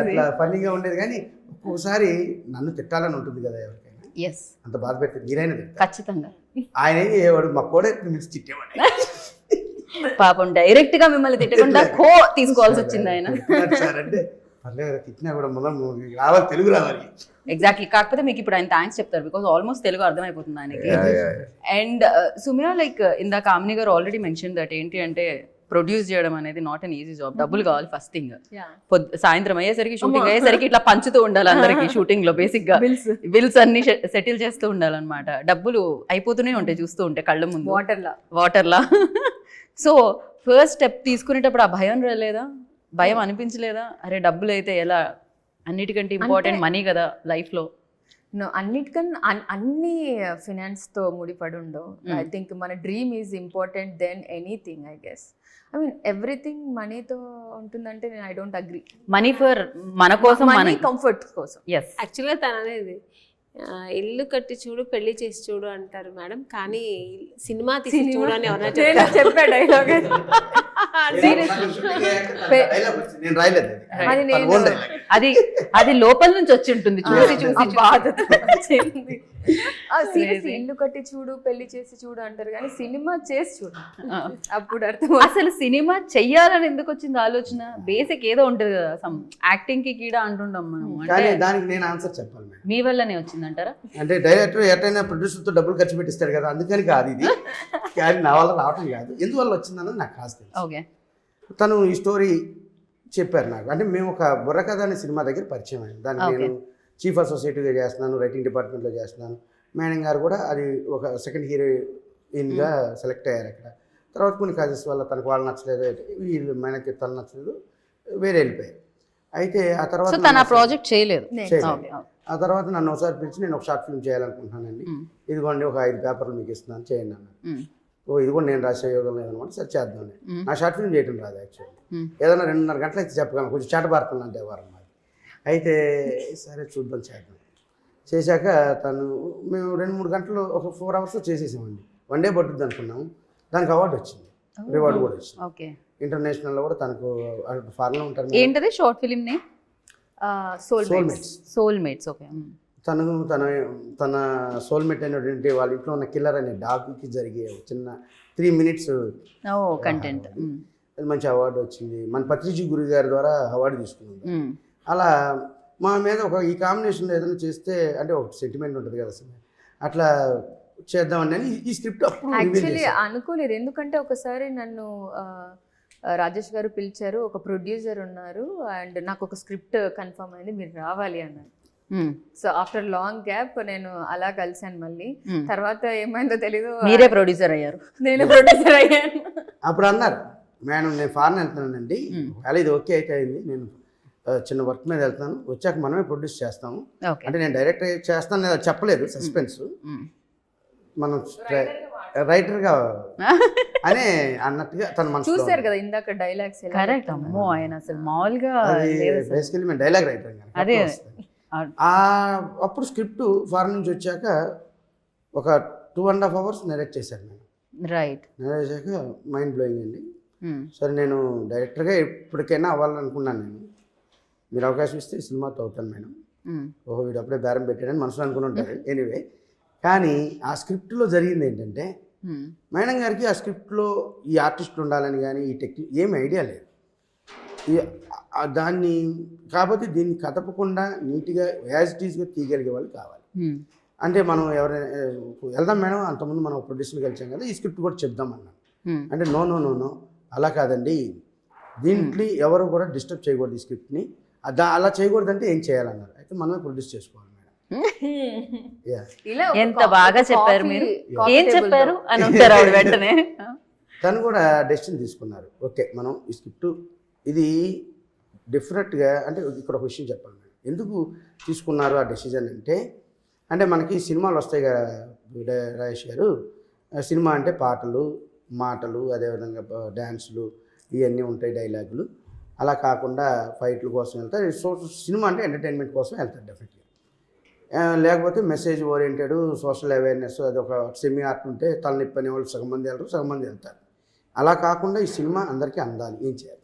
అట్లా ఫన్నీగా ఉండేది. కానీ ఒక్కొక్కసారి నన్ను తిట్టాలని ఉంటుంది కదా ఎవరికైనా, అంత బాధ పెడితే మీరైనా ఖచ్చితంగా. ఆయన ఏం చేయవాడు, మా కోడే మిక్స్ తిట్టేవాడు. పాపం డైరెక్ట్ గా మిమ్మల్ని తిట్టకుండా తీసుకోవాల్సి వచ్చింది ఆయన. సార్ అంటే పర్లేదు, తిట్టినా కూడా మనం రావాలి, తెలుగు రావాలి. ఎగ్జాక్ట్లీ. కాకపోతే మీకు ఇప్పుడు ఆయన థ్యాంక్స్ చెప్తారు, బికాస్ ఆల్మోస్ట్ తెలుగు అర్థమైపోతుంది ఆయనకి. అండ్ సుమ్యా, లైక్ ఇందాక కామిని గారు ఆల్రెడీ మెన్షన్ దట్ ఏంటి అంటే ప్రొడ్యూస్ చేయడం అనేది నాట్ అన్ ఈజీ జాబ్. డబ్బులు కావాలి ఫస్ట్ థింగ్. సాయంత్రం అయ్యేసరికి, షూటింగ్ అయ్యేసరికి ఇట్లా పంచుతూ ఉండాలి అందరికి. షూటింగ్ లో బేసిక్ గా బిల్స్ అన్ని సెటిల్ చేస్తూ ఉండాలన్నమాట. డబ్బులు అయిపోతూనే ఉంటాయి చూస్తూ ఉంటే కళ్ళ ముందు, వాటర్లా. సో ఫస్ట్ స్టెప్ తీసుకునేటప్పుడు ఆ భయం రాలేదా? భయం అనిపించలేదా? అరే డబ్బులు అయితే ఎలా, అన్నిటికంటే ఇంపార్టెంట్ మనీ కదా లైఫ్లో. అన్నిటికన్నా అన్ని ఫినాన్స్తో ముడిపడి ఉండవు. ఐ థింక్ మన dream is important then anything. I guess I mean everything మనీతో ఉంటుందంటే నేను I don't agree. Money for మన కోసం, మనీ కంఫర్ట్ కోసం. ఎస్, యాక్చువల్గా తను అనేది ఇల్లు కట్టి చూడు పెళ్లి చేసి చూడు అంటారు మేడం, కానీ సినిమా తీసి చూడు అని ఎవరైనా చెప్పా డైలాగ్. అది లోపల నుంచి వచ్చి ఉంటుంది, చూసి చూసి బాధతో. సీరియస్లీ ఇల్లు కట్టి చూడు పెళ్లి చేసి చూడు అంటారు, కానీ సినిమా చేసి చూడు అప్పుడు అర్థం. అసలు సినిమా చెయ్యాలని ఎందుకు వచ్చింది ఆలోచన? బేసిక్ ఏదో ఉంటుంది కదా, సమ్ యాక్టింగ్ కి కీడా అంటుంటాం మనం. కానీ దానికి నేను ఆన్సర్ చెప్పాలి మేడం. మీ వల్లనే వచ్చిందంటారా? అంటే డైరెక్టర్ ఎటైనా ప్రొడ్యూసర్తో డబ్బులు ఖర్చు పెట్టిస్తాడు కదా, అందుకని కాదు ఇది. కానీ నా వల్ల రావటం కాదు, ఎందువల్ల వచ్చిందన్నది నాకు కాస్త తెలుసు. ఓకే. తను ఈ స్టోరీ చెప్పారు నాకు. అంటే మేము ఒక బుర్రకథ అనే సినిమా దగ్గర పరిచయం అయింది. దానికి నేను చీఫ్ అసోసియేట్గా చేస్తున్నాను, రైటింగ్ డిపార్ట్మెంట్లో చేస్తున్నాను. మేడం గారు కూడా అది ఒక సెకండ్ హీరోయిన్గా సెలెక్ట్ అయ్యారు అక్కడ. తర్వాత కొన్ని కాజెస్ వల్ల తనకు వాళ్ళు నచ్చలేదు, వీళ్ళు మేనకి తను నచ్చలేదు, వేరే వెళ్ళిపోయారు. అయితే ఆ తర్వాత ప్రాజెక్ట్ చేయలేదు. ఆ తర్వాత నన్ను ఒకసారి పిలిచి, నేను ఒక షార్ట్ ఫిల్మ్ చేయాలనుకుంటున్నానండి, ఇదిగోండి ఒక 5 పేపర్లు మీకు ఇస్తున్నాను, చేయండి అన్నారు. ఇది కూడా నేను రాసే యోగం లేదనమాట, సరే చేద్దాం. నా షార్ట్ ఫిల్మ్ చేయటం రాదు యాక్చువల్లీ. ఏదైనా 2.5 గంటలు అయితే చెప్పగలను, కొంచెం చేటబారుతుంది అంటే వారం మాది. అయితే సరే చూద్దాం, చేద్దాం. చేశాక మేము 2-3 గంటలు ఒక 4 hours చేసేసామండి. 1 day పట్టుద్ది అనుకున్నాము. దానికి అవార్డు వచ్చింది, రివార్డు కూడా వచ్చింది. ఓకే. ఇంటర్నేషనల్ కూడా తనకు ఫారెన్లో ఉంటారు. ఏంటది short film name? Soulmates. Okay. తన సోల్మేట్ అయినటువంటి వాళ్ళ ఇంట్లో ఉన్న కిల్లర్ అనే డాగ్కి జరిగే చిన్న 3 minutes కంటెంట్, అది మంచి అవార్డు వచ్చింది. మన పత్రిజీ గురు గారి ద్వారా అవార్డు తీసుకున్నాం. అలా మా మీద ఈ కాంబినేషన్లో ఏదైనా చేస్తే అంటే ఒక సెంటిమెంట్ ఉంటుంది కదా సార్, అట్లా చేద్దామని ఈ స్క్రిప్ట్ అప్పుడు యాక్చువల్లీ అనుకోలేదు. ఎందుకంటే ఒకసారి నన్ను రాజేష్ గారు పిలిచారు, ఒక ప్రొడ్యూసర్ ఉన్నారు అండ్ నాకు ఒక స్క్రిప్ట్ కన్ఫర్మ్ అయింది, మీరు రావాలి అన్నారు. సో ఆఫ్టర్ లాంగ్ గ్యాప్ నేను అలా కలిసాను మళ్ళీ. తర్వాత ఏమైందో తెలీదు, మీరే ప్రొడ్యూసర్ అయ్యారు. నేను ప్రొడ్యూసర్ అయ్యాను. అప్పుడు అన్నారు, మేడం నేను ఫారెన్ వెళ్తున్నానండి, అలా ఇది ఓకే అయితే అయింది, నేను చిన్న వర్క్ మీద వెళ్తాను, వచ్చాక మనమే ప్రొడ్యూస్ చేస్తాము. అంటే నేను డైరెక్ట్ చేస్తాను చెప్పలేదు, సస్పెన్స్. మనం రైటర్గా అనే అన్నట్టుగా తన మనసు చూసారు కదా ఇందాక డైలాగ్స్. కరెక్ట్. అమ్మో, ఆయన అసలు మామూలుగా బేసికలీ మేము డైలాగ్ రైటర్. అదే అప్పుడు స్క్రిప్ట్ ఫారెన్ నుంచి వచ్చాక ఒక 2.5 hours నెరేట్ చేశాను నేను. రైట్. నెరేట్ చేశాక మైండ్ బ్లోయింగ్ అండి. సరే నేను డైరెక్టర్గా ఎప్పటికైనా అవ్వాలనుకున్నాను. నేను మీరు అవకాశం ఇస్తే సినిమాతో అవుతాను మేడం. ఓహో వీడు అప్పుడే బేరం పెట్టాడని మనసులో అనుకుని ఉంటారు. ఎనీవే, కానీ ఆ స్క్రిప్ట్లో జరిగింది ఏంటంటే మేడం గారికి ఆ స్క్రిప్ట్లో ఈ ఆర్టిస్టులు ఉండాలని కానీ ఈ టెక్నిక్ ఏమి ఐడియా లేదు. దాన్ని కాకపోతే దీన్ని కదపకుండా నీట్గా యాజ్ ఇట్ ఈస్గా తీయగలిగే వాళ్ళు కావాలి. అంటే మనం ఎవరైనా వెళ్దాం మేడం, అంతకుముందు మనం ప్రొడ్యూసర్కి కలిసాం కదా, ఈ స్క్రిప్ట్ కూడా చెప్దామన్నాను. అంటే నో నో నో నో అలా కాదండి, దీంట్లో ఎవరు కూడా డిస్టర్బ్ చేయకూడదు ఈ స్క్రిప్ట్ని, అలా చేయకూడదంటే ఏం చేయాలన్నారు. అయితే మనమే ప్రొడ్యూస్ చేసుకోవాలి మేడం. ఎంత బాగా చెప్పారు మీరు, ఏం చెప్పారు అని ఉంటారు ఆవిడ వెంటనే. తను కూడా డెసిషన్ తీసుకున్నారు. ఓకే మనం ఈ స్క్రిప్ట్ ఇది డిఫరెంట్గా, అంటే ఇక్కడ ఒక విషయం చెప్పాలి మేడం, ఎందుకు తీసుకున్నారు ఆ డెసిజన్ అంటే మనకి సినిమాలు వస్తాయి కదా రాజేష్ గారు, సినిమా అంటే పాటలు మాటలు అదేవిధంగా డ్యాన్సులు ఇవన్నీ ఉంటాయి, డైలాగులు. అలా కాకుండా ఫైట్ల కోసం వెళ్తారు. సినిమా అంటే ఎంటర్టైన్మెంట్ కోసం వెళ్తారు డెఫినెట్లీ. లేకపోతే మెసేజ్ ఓరియంటెడ్ సోషల్ అవేర్నెస్, అది ఒక సెమీ ఆర్ట్ ఉంటే తలనొప్పి అనే వాళ్ళు సగం మంది వెళ్తారు, సగం మంది వెళ్తారు. అలా కాకుండా ఈ సినిమా అందరికీ అందాలి, ఏం చేయాలి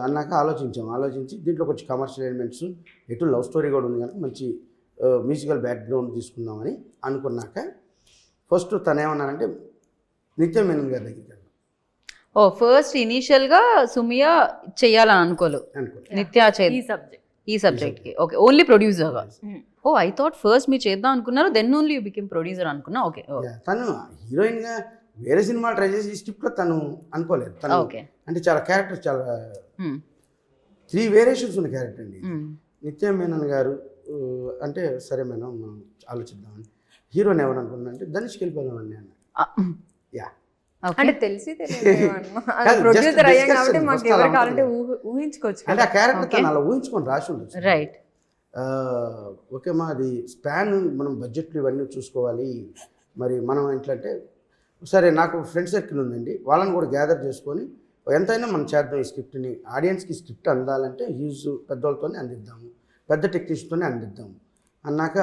అన్నాక ఆలోచించి దీంట్లో కొంచెం కమర్షియల్ ఎలిమెంట్స్, ఎటు లవ్ స్టోరీ కూడా ఉంది కనుక మంచి మ్యూజికల్ బ్యాక్గ్రౌండ్ తీసుకుందామని అనుకున్నాక ఫస్ట్ తను ఏమన్నానంటే నిత్య మేనన్ గారి దగ్గరికి వెళ్ళాను. ఓ ఫస్ట్ ఇనీషియల్గా సుమియా చెయ్యాలని అనుకోలేదు, నిత్య ఈ సబ్జెక్ట్కి. ఓకే, ఓన్లీ ప్రొడ్యూసర్గా. ఓ ఐ థాట్ ఫస్ట్ మీరు చేద్దాం అనుకున్నారు, then only you became producer అనుకున్నా. ఓకే, తను హీరోయిన్గా వేరే సినిమా ట్రై చేసి ఈ స్క్రిప్ట్లో తను అనుకోలేదు. తను అంటే చాలా క్యారెక్టర్, చాలా 3 వేరియేషన్స్ ఉన్న క్యారెక్టర్ అండి. నిత్య మేనన్ గారు అంటే సరే మేడం మనం ఆలోచిద్దామని. హీరోని ఎవరు అనుకున్నా అంటే ధనుష్కి వెళ్ళిపోదామని అన్న. యా అంటే తెలిసి ప్రొడ్యూసర్ అయ్యాం కాబట్టి మాకు ఎవరు కావాలంటే ఊహించుకోవచ్చు. అంటే ఆ క్యారెక్టర్ తను అలా ఊహించుకొని రాసి ఉండొచ్చు. రైట్. ఓకే మా అది స్పాన్ మనం బడ్జెట్లు ఇవన్నీ చూసుకోవాలి. మరి మనం ఏంటంటే సరే నాకు ఫ్రెండ్ సర్కిల్ ఉందండి, వాళ్ళని కూడా గ్యాదర్ చేసుకొని ఎంతైనా మనం చేద్దాం ఈ స్క్రిప్ట్ని, ఆడియన్స్కి స్క్రిప్ట్ అందాలంటే హ్యూజ్ పెద్దవాళ్ళతోనే అందిద్దాము, పెద్ద టెక్నీషియన్తోనే అందిద్దాము అన్నాక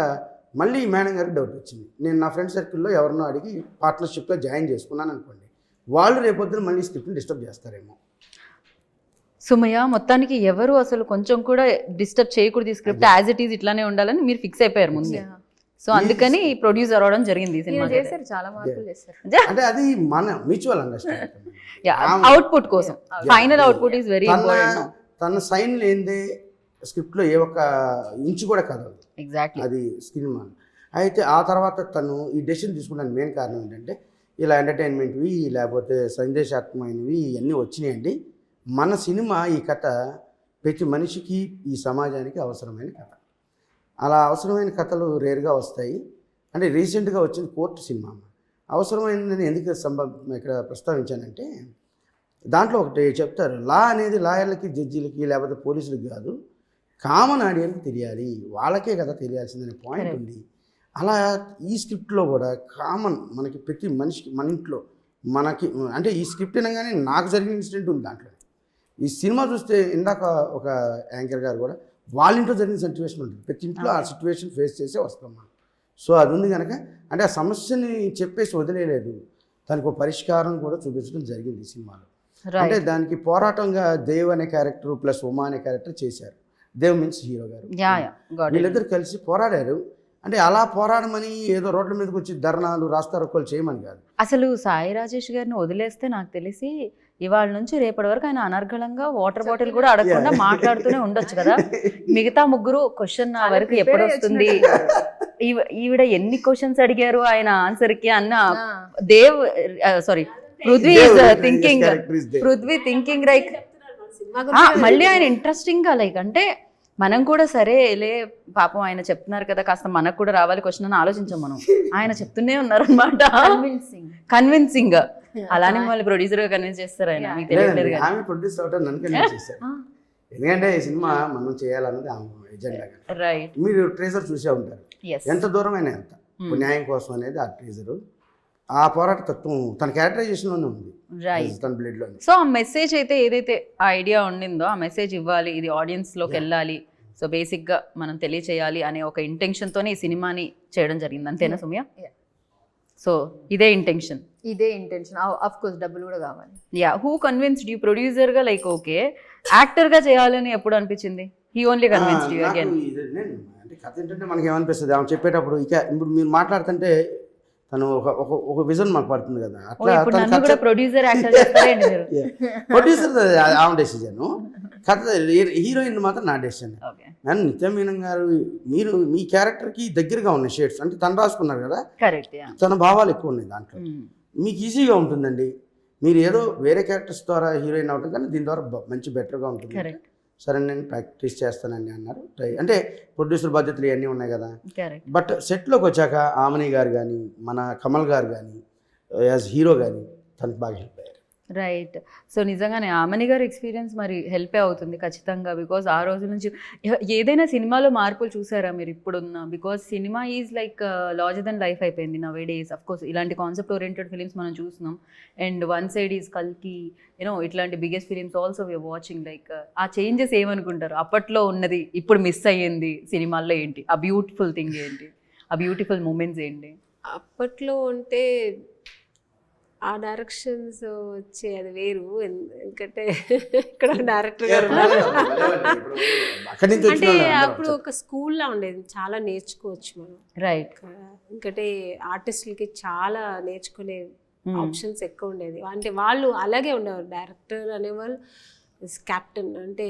మళ్ళీ మేడం గారికి డౌట్ వచ్చింది. నేను నా ఫ్రెండ్ సర్కిల్లో ఎవరినో అడిగి పార్ట్నర్షిప్లో జాయిన్ చేసుకున్నాను అనుకోండి, వాళ్ళు రేపొద్దున మళ్ళీ స్క్రిప్ట్ని డిస్టర్బ్ చేస్తారేమో. సుమయ్య మొత్తానికి ఎవరు అసలు కొంచెం కూడా డిస్టర్బ్ చేయకూడదు, ఈ స్క్రిప్ట్ యాజ్ ఇట్ ఈజ్ ఇట్లానే ఉండాలని మీరు ఫిక్స్ అయిపోయారు ముందే. సో అందుకని ప్రొడ్యూసర్ అవడం జరిగింది. సినిమా చేశారు, చాలా మార్పులు చేశారు. అంటే అది మన మ్యూచువల్ అండర్స్టాండింగ్, అవుట్పుట్ కోసం. Final output is very important. తన సైన్ లేనిదే స్క్రిప్ట్లో ఏ ఒక్క ఇంచు కూడా కదలదు. ఎగ్జాక్ట్లీ, అది సినిమా. అయితే ఆ తర్వాత తను ఈ డెసిషన్ తీసుకున్నాను మెయిన్ కారణం ఏంటంటే ఇలా ఎంటర్టైన్మెంట్వి లేకపోతే సందేశాత్మకమైనవి ఇవన్నీ వచ్చినాయండి. మన సినిమా ఈ కథ ప్రతి మనిషికి ఈ సమాజానికి అవసరమైన కథ. అలా అవసరమైన కథలు రేర్గా వస్తాయి. అంటే రీసెంట్గా వచ్చింది కోర్టు సినిమా. అవసరమైనదని ఎందుకు ఇక్కడ ప్రస్తావించానంటే దాంట్లో ఒకటి చెప్తారు, లా అనేది లాయర్లకి జడ్జీలకి లేకపోతే పోలీసులకి కాదు, కామన్ ఆడియన్కి తెలియాలి, వాళ్ళకే కదా తెలియాల్సిందనే పాయింట్ ఉంది. అలా ఈ స్క్రిప్ట్లో కూడా కామన్ మనకి ప్రతి మనిషికి మన ఇంట్లో మనకి అంటే ఈ స్క్రిప్ట్ అనగానే నాకు జరిగిన ఇన్సిడెంట్ ఉంది దాంట్లో. ఈ సినిమా చూస్తే ఇందాక ఒక యాంకర్ గారు కూడా వాళ్ళ ఇంట్లో జరిగిన సిచ్యువేషన్ ఉంటుంది, ప్రతి ఇంట్లో ఆ సిచ్యువేషన్ ఫేస్ చేసే వస్తాం మనం. సో అది ఉంది కనుక అంటే ఆ సమస్యని చెప్పేసి వదిలేదు, దానికి ఒక పరిష్కారం కూడా చూపించడం జరిగింది ఈ సినిమాలో. అంటే దానికి పోరాటంగా దేవ్ అనే క్యారెక్టర్ ప్లస్ ఉమా అనే క్యారెక్టర్ చేశారు. దేవ్ మీన్స్ హీరో గారు, వీళ్ళిద్దరు కలిసి పోరాడారు. అంటే అలా పోరాడమని ఏదో రోడ్ల మీదకి వచ్చి ధర్నాలు రాస్తారోకోలు చేయమని కాదు. అసలు సాయి రాజేష్ గారిని వదిలేస్తే నాకు తెలిసి ఇవాళ నుంచి రేపటి వరకు ఆయన అనర్గళంగా వాటర్ బాటిల్ కూడా అడగకుండా మాట్లాడుతూనే ఉండొచ్చు కదా. మిగతా ముగ్గురు క్వశ్చన్ నా వరకు ఎప్పుడు వస్తుంది, ఈవిడ ఎన్ని క్వశ్చన్స్ అడిగారు ఆయన ఆన్సర్కి అన్న Dev sorry Prithvi thinking like మళ్ళీ ఆయన ఇంట్రెస్టింగ్ గా లైక్ అంటే మనం కూడా సరే లే పాపం ఆయన చెప్తున్నారు కదా కాస్త మనకు కూడా రావాలి క్వశ్చన్ అని ఆలోచించాం మనం. ఆయన చెప్తూనే ఉన్నారు అనమాట, కన్విన్సింగ్ గా. అలానే మళ్ళీ ప్రొడ్యూసర్ గా కన్విన్స్ చేస్తారు ఆయన, మీకు తెలియట్లేదు కదా. ఎందుకంటే ఈ సినిమా మనం చేయాలన్నది ఎజెండా. రైట్. మీరు ట్రేజర్ చూసే ఉంటారు, ఎంత దూరమైన ఎంత న్యాయం కోసం అనేది ఆ ట్రేజరు, ఆ పోరాట తత్వం తన క్యారెక్టరైజేషన్లోనే ఉంది, తన బ్లడ్లో. సో ఆ మెసేజ్ అయితే ఏదైతే ఆ ఐడియా ఉండిందో ఆ మెసేజ్ ఇవ్వాలి, ఇది ఆడియన్స్లోకి వెళ్ళాలి, సో బేసిక్గా మనం తెలియచేయాలి అనే ఒక ఇంటెన్షన్తోనే ఈ సినిమాని చేయడం జరిగింది, అంతేనా సుమ్య? సో ఇదే ఇంటెన్షన్ ఆఫ్ కోర్స్ డబ్బులు కూడా కావాలి. యా, హూ కన్విన్స్డ్ యూ ప్రొడ్యూసర్గా లైక్ ఓకే యాక్టర్గా చేయాలని ఎప్పుడు అనిపించింది? He only convinced you again? అంటే కథ ఏంటంటే మనకి ఏమనిపిస్తుంది ఆమె చెప్పేటప్పుడు, ఇక ఇప్పుడు మీరు మాట్లాడుతుంటే తను ఒక విజన్ మాకు పడుతుంది కదా, ఓ, అట్లా ఇప్పుడు తను నన్ను కూడా ప్రొడ్యూసర్ యాక్టర్ చేస్తారండి మీరు. ప్రొడ్యూసర్ ఆమె డెసిజన్, కథ హీరోయిన్ మాత్రం నా డెసిజన్. ఓకే, నేను నిత్య మీనన్ గారు మీరు మీ క్యారెక్టర్కి దగ్గరగా ఉన్నాయి షేడ్స్, అంటే తను రాసుకున్నారు కదా, కరెక్ట్. తన భావాలు ఎక్కువ ఉన్నాయి దాంట్లో, మీకు ఈజీగా ఉంటుందండి. మీరు ఏదో వేరే క్యారెక్టర్స్ ద్వారా హీరోయిన్ అవటం కానీ దీని ద్వారా మంచి బెటర్గా ఉంటుంది. కరెక్ట్, సరే నేను ప్రాక్టీస్ చేస్తానండి అన్నారు. అంటే ప్రొడ్యూసర్ బాధ్యతలు ఇవన్నీ ఉన్నాయి కదా. కరెక్ట్. బట్ సెట్లోకి వచ్చాక ఆమని గారు కానీ మన కమల్ గారు కానీ యాజ్ హీరో కానీ తనకు బాగా హెల్ప్ అయ్యారు. రైట్. సో నిజంగానే ఆమని గారి ఎక్స్పీరియన్స్ మరి హెల్పే అవుతుంది ఖచ్చితంగా. బికాజ్ ఆ రోజు నుంచి ఏదైనా సినిమాలో మార్పులు చూసారా మీరు ఇప్పుడున్న? Because cinema is like larger than life అయిపోయింది నవే డేస్. అఫ్ కోర్స్ ఇలాంటి కాన్సెప్ట్ ఓరియంటెడ్ ఫిలిమ్స్ మనం చూస్తున్నాం. అండ్ వన్ సైడ్ ఈజ్ కల్కి, యూనో ఇట్లాంటి biggest films also we're watching. Like ఆ చేంజెస్ ఏమనుకుంటారు? అప్పట్లో ఉన్నది ఇప్పుడు మిస్ అయ్యింది సినిమాల్లో ఏంటి? ఆ బ్యూటిఫుల్ థింగ్ ఏంటి? ఆ బ్యూటిఫుల్ మూమెంట్స్ ఏంటి? అప్పట్లో అంటే ఆ డైరెక్షన్స్ వచ్చే అది వేరు. ఎందుకంటే ఇక్కడ డైరెక్టర్ గారు అంటే అప్పుడు ఒక స్కూల్లా ఉండేది, చాలా నేర్చుకోవచ్చు మనం. రైట్. ఎందుకంటే ఆర్టిస్టులకి చాలా నేర్చుకునే ఆప్షన్స్ ఎక్కువ ఉండేది. అంటే వాళ్ళు అలాగే ఉండేవారు, డైరెక్టర్ అనేవాళ్ళు కెప్టెన్ అంటే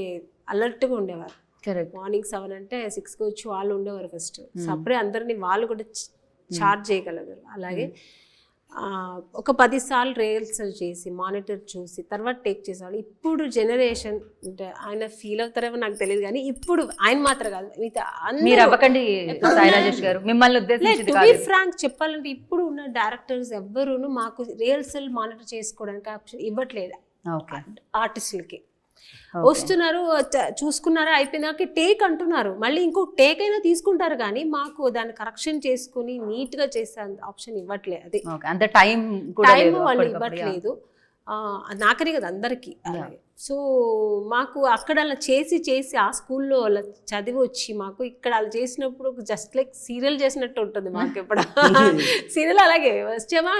అలర్ట్గా ఉండేవారు. కరెక్ట్. మార్నింగ్ 7 అంటే 6కి వచ్చి వాళ్ళు ఉండేవారు ఫస్ట్. సో అప్పుడే అందరినీ వాళ్ళు కూడా చార్జ్ చేయగలగారు. అలాగే ఒక 10 సార్లు రిహర్సల్ చేసి మానిటర్ చూసి తర్వాత టేక్ చేసేవాళ్ళు. ఇప్పుడు జనరేషన్ అంటే ఆయన ఫీల్ అవుతారేమో నాకు తెలియదు, కానీ ఇప్పుడు ఆయన మాత్రం కాదు, మీరు అవ్వకండి సాయి రాజేష్ గారు, మిమ్మల్ని ఉద్దేశించి టు బి ఫ్రాంక్ చెప్పాలంటే ఇప్పుడు ఉన్న డైరెక్టర్స్ ఎవ్వరూను మాకు రిహర్సల్ మానిటర్ చేసుకోవడానికి ఆప్షన్ ఇవ్వట్లేదు ఆర్టిస్టులకి. వస్తున్నారు, చూసుకున్నారా, అయిపోయినాక టేక్ అంటున్నారు, మళ్ళీ ఇంకో టేక్ అయినా తీసుకుంటారు, కానీ మాకు దాన్ని కరెక్షన్ చేసుకుని నీట్గా చేసే ఆప్షన్ ఇవ్వట్లేదు. అది అంత టైం వాళ్ళు ఇవ్వట్లేదు, నాకనే కదా అందరికీ. అలాగే సో మాకు అక్కడ అలా చేసి ఆ స్కూల్లో అలా చదివి వచ్చి మాకు ఇక్కడ అలా చేసినప్పుడు జస్ట్ లైక్ సీరియల్ చేసినట్టు ఉంటుంది మాకు. ఎప్పుడు సీరియల్ అలాగే వచ్చామా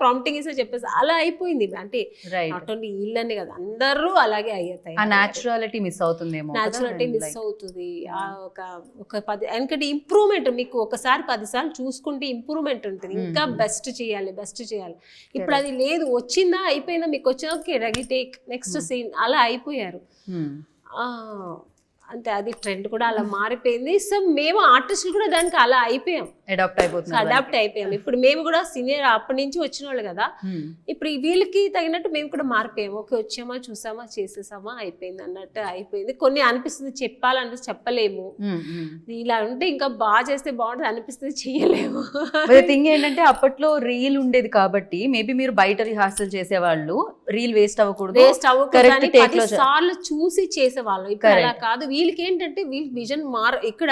ప్రాంప్టింగ్ ఇస్తే చెప్పేసి అలా అయిపోయింది. అంటే నాట్ ఓన్లీ వీళ్ళని కదా, అందరూ అలాగే అయ్యాయి. న్యాచురాలిటీ మిస్ అవుతుందేమో, న్యాచురాలిటీ మిస్ అవుతుంది. ఒక 10 ఎందుకంటే ఇంప్రూవ్మెంట్ మీకు ఒకసారి 10 సార్లు చూసుకుంటే ఇంప్రూవ్మెంట్ ఉంటుంది, ఇంకా బెస్ట్ చేయాలి. ఇప్పుడు అది లేదు, వచ్చిందా అయిపోయిందా, మీకు వచ్చినా okay ready take next scene అలా అయిపోయారు. అంటే అది ట్రెండ్ కూడా అలా మారిపోయింది. సో మేము ఆర్టిస్టులు కూడా దానికి అలా అయిపోయాం, అడాప్ట్ అయిపోయాం. ఇప్పుడు మేము కూడా సీనియర్ అప్పటి నుంచి వచ్చిన వాళ్ళు కదా, ఇప్పుడు వీళ్ళకి తగినట్టు మేము కూడా మారిపోయాము. ఓకే వచ్చామా చూసామా చేసేసామా అయిపోయింది అన్నట్టు అయిపోయింది. కొన్ని అనిపిస్తుంది చెప్పాలంటే చెప్పలేము, ఇలా ఉంటే ఇంకా బాగా చేస్తే బాగుంటుంది అనిపిస్తుంది, చెయ్యలేము. థింగ్ ఏంటంటే అప్పట్లో రీల్ ఉండేది కాబట్టి మేబీ మీరు బయట రిహార్సల్ చేసేవాళ్ళు, రీల్ వేస్ట్ అవ్వకూడదు 10 సార్లు చూసి చేసేవాళ్ళు. ఇప్పుడు అలా కాదు, వీళ్ళకి ఏంటంటే వీళ్ళకి విజన్ ఇక్కడ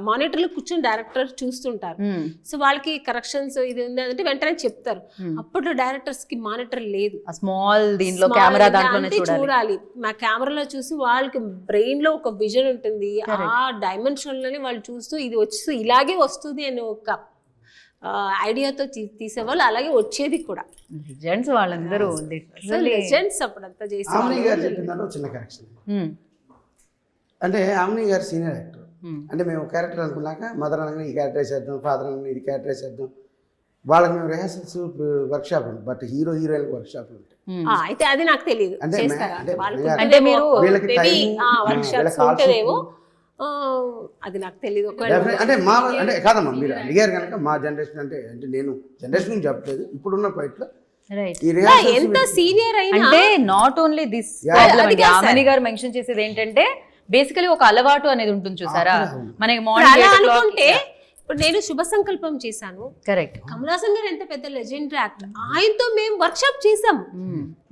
మానిటర్లో కూర్చొని డైరెక్టర్ చూస్తుంటారు. సో వాళ్ళకి కరెక్షన్స్ ఇది ఉంది అంటే వెంటనే చెప్తారు. అప్పట్లో డైరెక్టర్స్ కి మానిటర్ లేదు, స్మాల్ దీంట్లో కెమెరా దాంట్లోనే చూడాలి. మా కెమెరాలో చూసి వాళ్ళకి బ్రెయిన్ లో ఒక విజన్ ఉంటుంది, ఆ డైమెన్షన్ లోనే వాళ్ళు చూస్తూ ఇది వచ్చి ఇలాగే వస్తుంది అని ఒక ఐడియాతో తీసేవాళ్ళు. అలాగే వచ్చేది కూడా లెజెండ్స్ వాళ్ళందరూ, లెజెండ్స్ అప్పుడంతా చేసి. చిన్న కరెక్షన్ అంటే ఆమ్ని గారు సీనియర్ యాక్టర్, అంటే మేము క్యారెక్టర్ అనుకున్నాక మదర్ అనగానే ఈ క్యారెక్టర్ వేసేద్దాం, ఫాదర్ అనగానే ఇది క్యారెక్టర్ వేసేద్దాం. వాళ్ళకి మేము రిహార్సల్స్ వర్క్షాప్ ఉంది, బట్ హీరోయిన్ వర్క్షాప్లు ఉంటాయి. అయితే అది నాకు తెలియదు, అంటే మీరు వర్క్షాప్స్ ఉంటేనేమో అది నాకు తెలియదు. అంటే మా అంటే కాదమ్మా మీరు అడిగారు కనుక మా జనరేషన్ అంటే నేను జనరేషన్ చెప్పలేదు, ఇప్పుడున్న పాయింట్లో ఎంత సీనియర్ అయినా అంటే నాట్ ఓన్లీ దిస్ ప్రాబ్లం అండి. ఆమని గారు మెన్షన్ చేసేది ఏంటంటే బేసికలీ ఒక అలవాటు అనేది ఉంటుంది చూసారా మనకి మార్నింగ్. ఇప్పుడు నేను శుభ సంకల్పం చేశాను, కరెక్ట్. కమల్ హాసన్ గారు ఎంత పెద్ద లెజెండరీ యాక్టర్, ఆయనతో మేము వర్క్షాప్ చేసాము,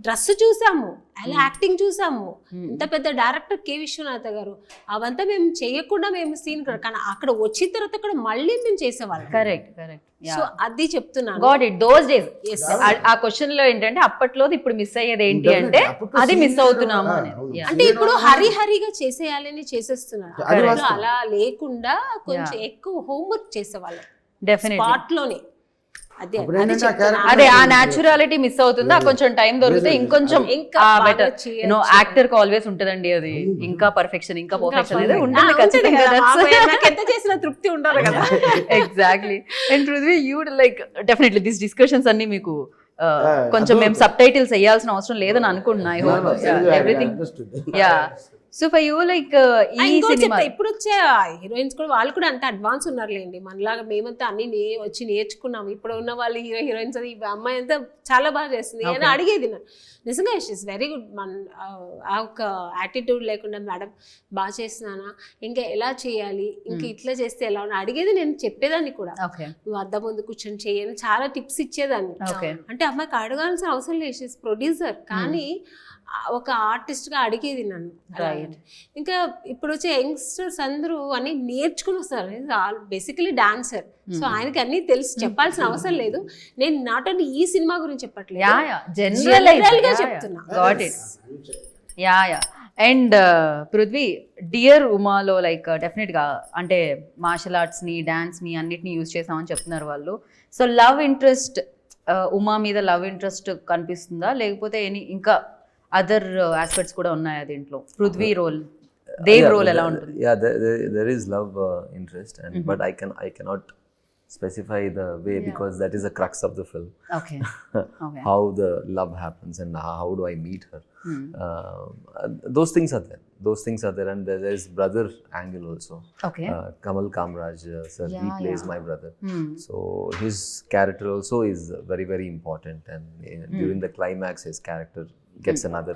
డ్రెస్ చూసాము, అలా యాక్టింగ్ చూసాము. ఇంత పెద్ద డైరెక్టర్ కె విశ్వనాథ గారు, అవంతా మేము చేయకుండా మేము సీన్ కానీ అక్కడ వచ్చిన తర్వాత కూడా మళ్ళీ మేము చేసేవాళ్ళం. కరెక్ట్. సో అది చెప్తున్నాను. Got it, those days. ఆ క్వశ్చన్ లో ఏంటంటే అప్పట్లో ఇప్పుడు మిస్ అయ్యేది ఏంటి అంటే అది మిస్ అవుతున్నాము అంటే ఇప్పుడు హరిగా చేసేయాలని చేసేస్తున్నారు. అలా లేకుండా కొంచెం ఎక్కువ హోంవర్క్ చేసేవాళ్ళం, డెఫినెట్లీ స్పాట్ లోనే అదే అప్పుడు అది ఏంటంటే ఆ చెప్తున్నా. character- అదే ఆ న్యాచురాలిటీ మిస్ అవుతుంది, ఆ కొంచెం టైం దొరికితే ఇంకొంచెం ఇంకా బెటర్ బాగా చేయొచ్చు. యూనో యాక్టర్ కి ఆల్వేస్ ఉంటదండి అది, ఇంకా పర్ఫెక్షన్ ఇంకా పర్ఫెక్షన్ అనేది ఆ, ఉంటుంది ఉంటుంది ఖచ్చితంగా. కదా, నాకు ఎంత చేసిన తృప్తి ఉండాలి కదా. Exactly. And Prithvi you like definitely this discussions అన్ని మీకు కొంచెం మేము అర్థమవుతుంది. సబ్ టైటిల్స్ వేయాల్సిన అవసరం లేదని అనుకుంటున్నా. I hope everything yeah. So for you like ఈ ఇంకోటి సినిమా చెప్తా, ఇప్పుడు వచ్చే హీరోయిన్స్ కూడా వాళ్ళు కూడా అంత అడ్వాన్స్ ఉన్నారులేండి, మనలాగా మేమంతా అన్ని వచ్చి నేర్చుకున్నాము. ఇప్పుడు ఉన్న వాళ్ళు హీరోయిన్స్ అది, ఈ అమ్మాయి అంతా చాలా బాగా చేస్తుంది అని అడిగేది నేను. నిజంగా ఇట్స్ వెరీ గుడ్. ఆ ఒక యాటిట్యూడ్ లేకుండా మేడం బాగా చేస్తున్నానా, ఇంకా ఎలా చేయాలి, ఇంకా ఇట్లా చేస్తే ఎలా ఉన్నా అడిగేది, నేను చెప్పేదాన్ని కూడా. ఓకే నువ్వు అద్దం ముందు కూర్చొని చేయని చాలా టిప్స్ ఇచ్చేదాన్ని. ఓకే అంటే అమ్మాయికి అడగాల్సిన అవసరం లేదు, షీస్ ప్రొడ్యూసర్, కానీ ఒక ఆర్టిస్ట్గా అడిగేది నన్ను. Right. ఇంకా ఇప్పుడు వచ్చే యంగ్స్టర్స్ అందరూ అన్ని నేర్చుకుని వస్తారు, బేసికలీ డాన్సర్. సో ఆయనకి అన్ని తెలిసి చెప్పాల్సిన అవసరం లేదు. నేను నాట్ ఓన్లీ ఈ సినిమా గురించి చెప్పట్లేదు, యా యా General గా చెప్తున్నా. Got it. Yeah yeah. And Prithvi, dear ఉమాలో లైక్ డెఫినెట్గా అంటే మార్షల్ ఆర్ట్స్ని డాన్స్ని అన్నిటిని యూజ్ చేసామని చెప్తున్నారు వాళ్ళు. సో లవ్ ఇంట్రెస్ట్, ఉమా మీద లవ్ ఇంట్రెస్ట్ కనిపిస్తుందా, లేకపోతే ఇంకా అదర్ ఆస్పెక్ట్స్ కూడా ఉన్నాయా దీంట్లో? పృథ్వీ రోల్, దేవ్ రోల్ ఎలా ఉంటుంది? Yeah, there is love interest, and but I cannot specify the way because that is the crux of the film. Okay okay. How the love happens and how do I meet her. Those things are there, and there is brother angle also. Okay. Kamal Kamraj sir, he plays my brother. So his character also is very, very important, and during the climax his character gets another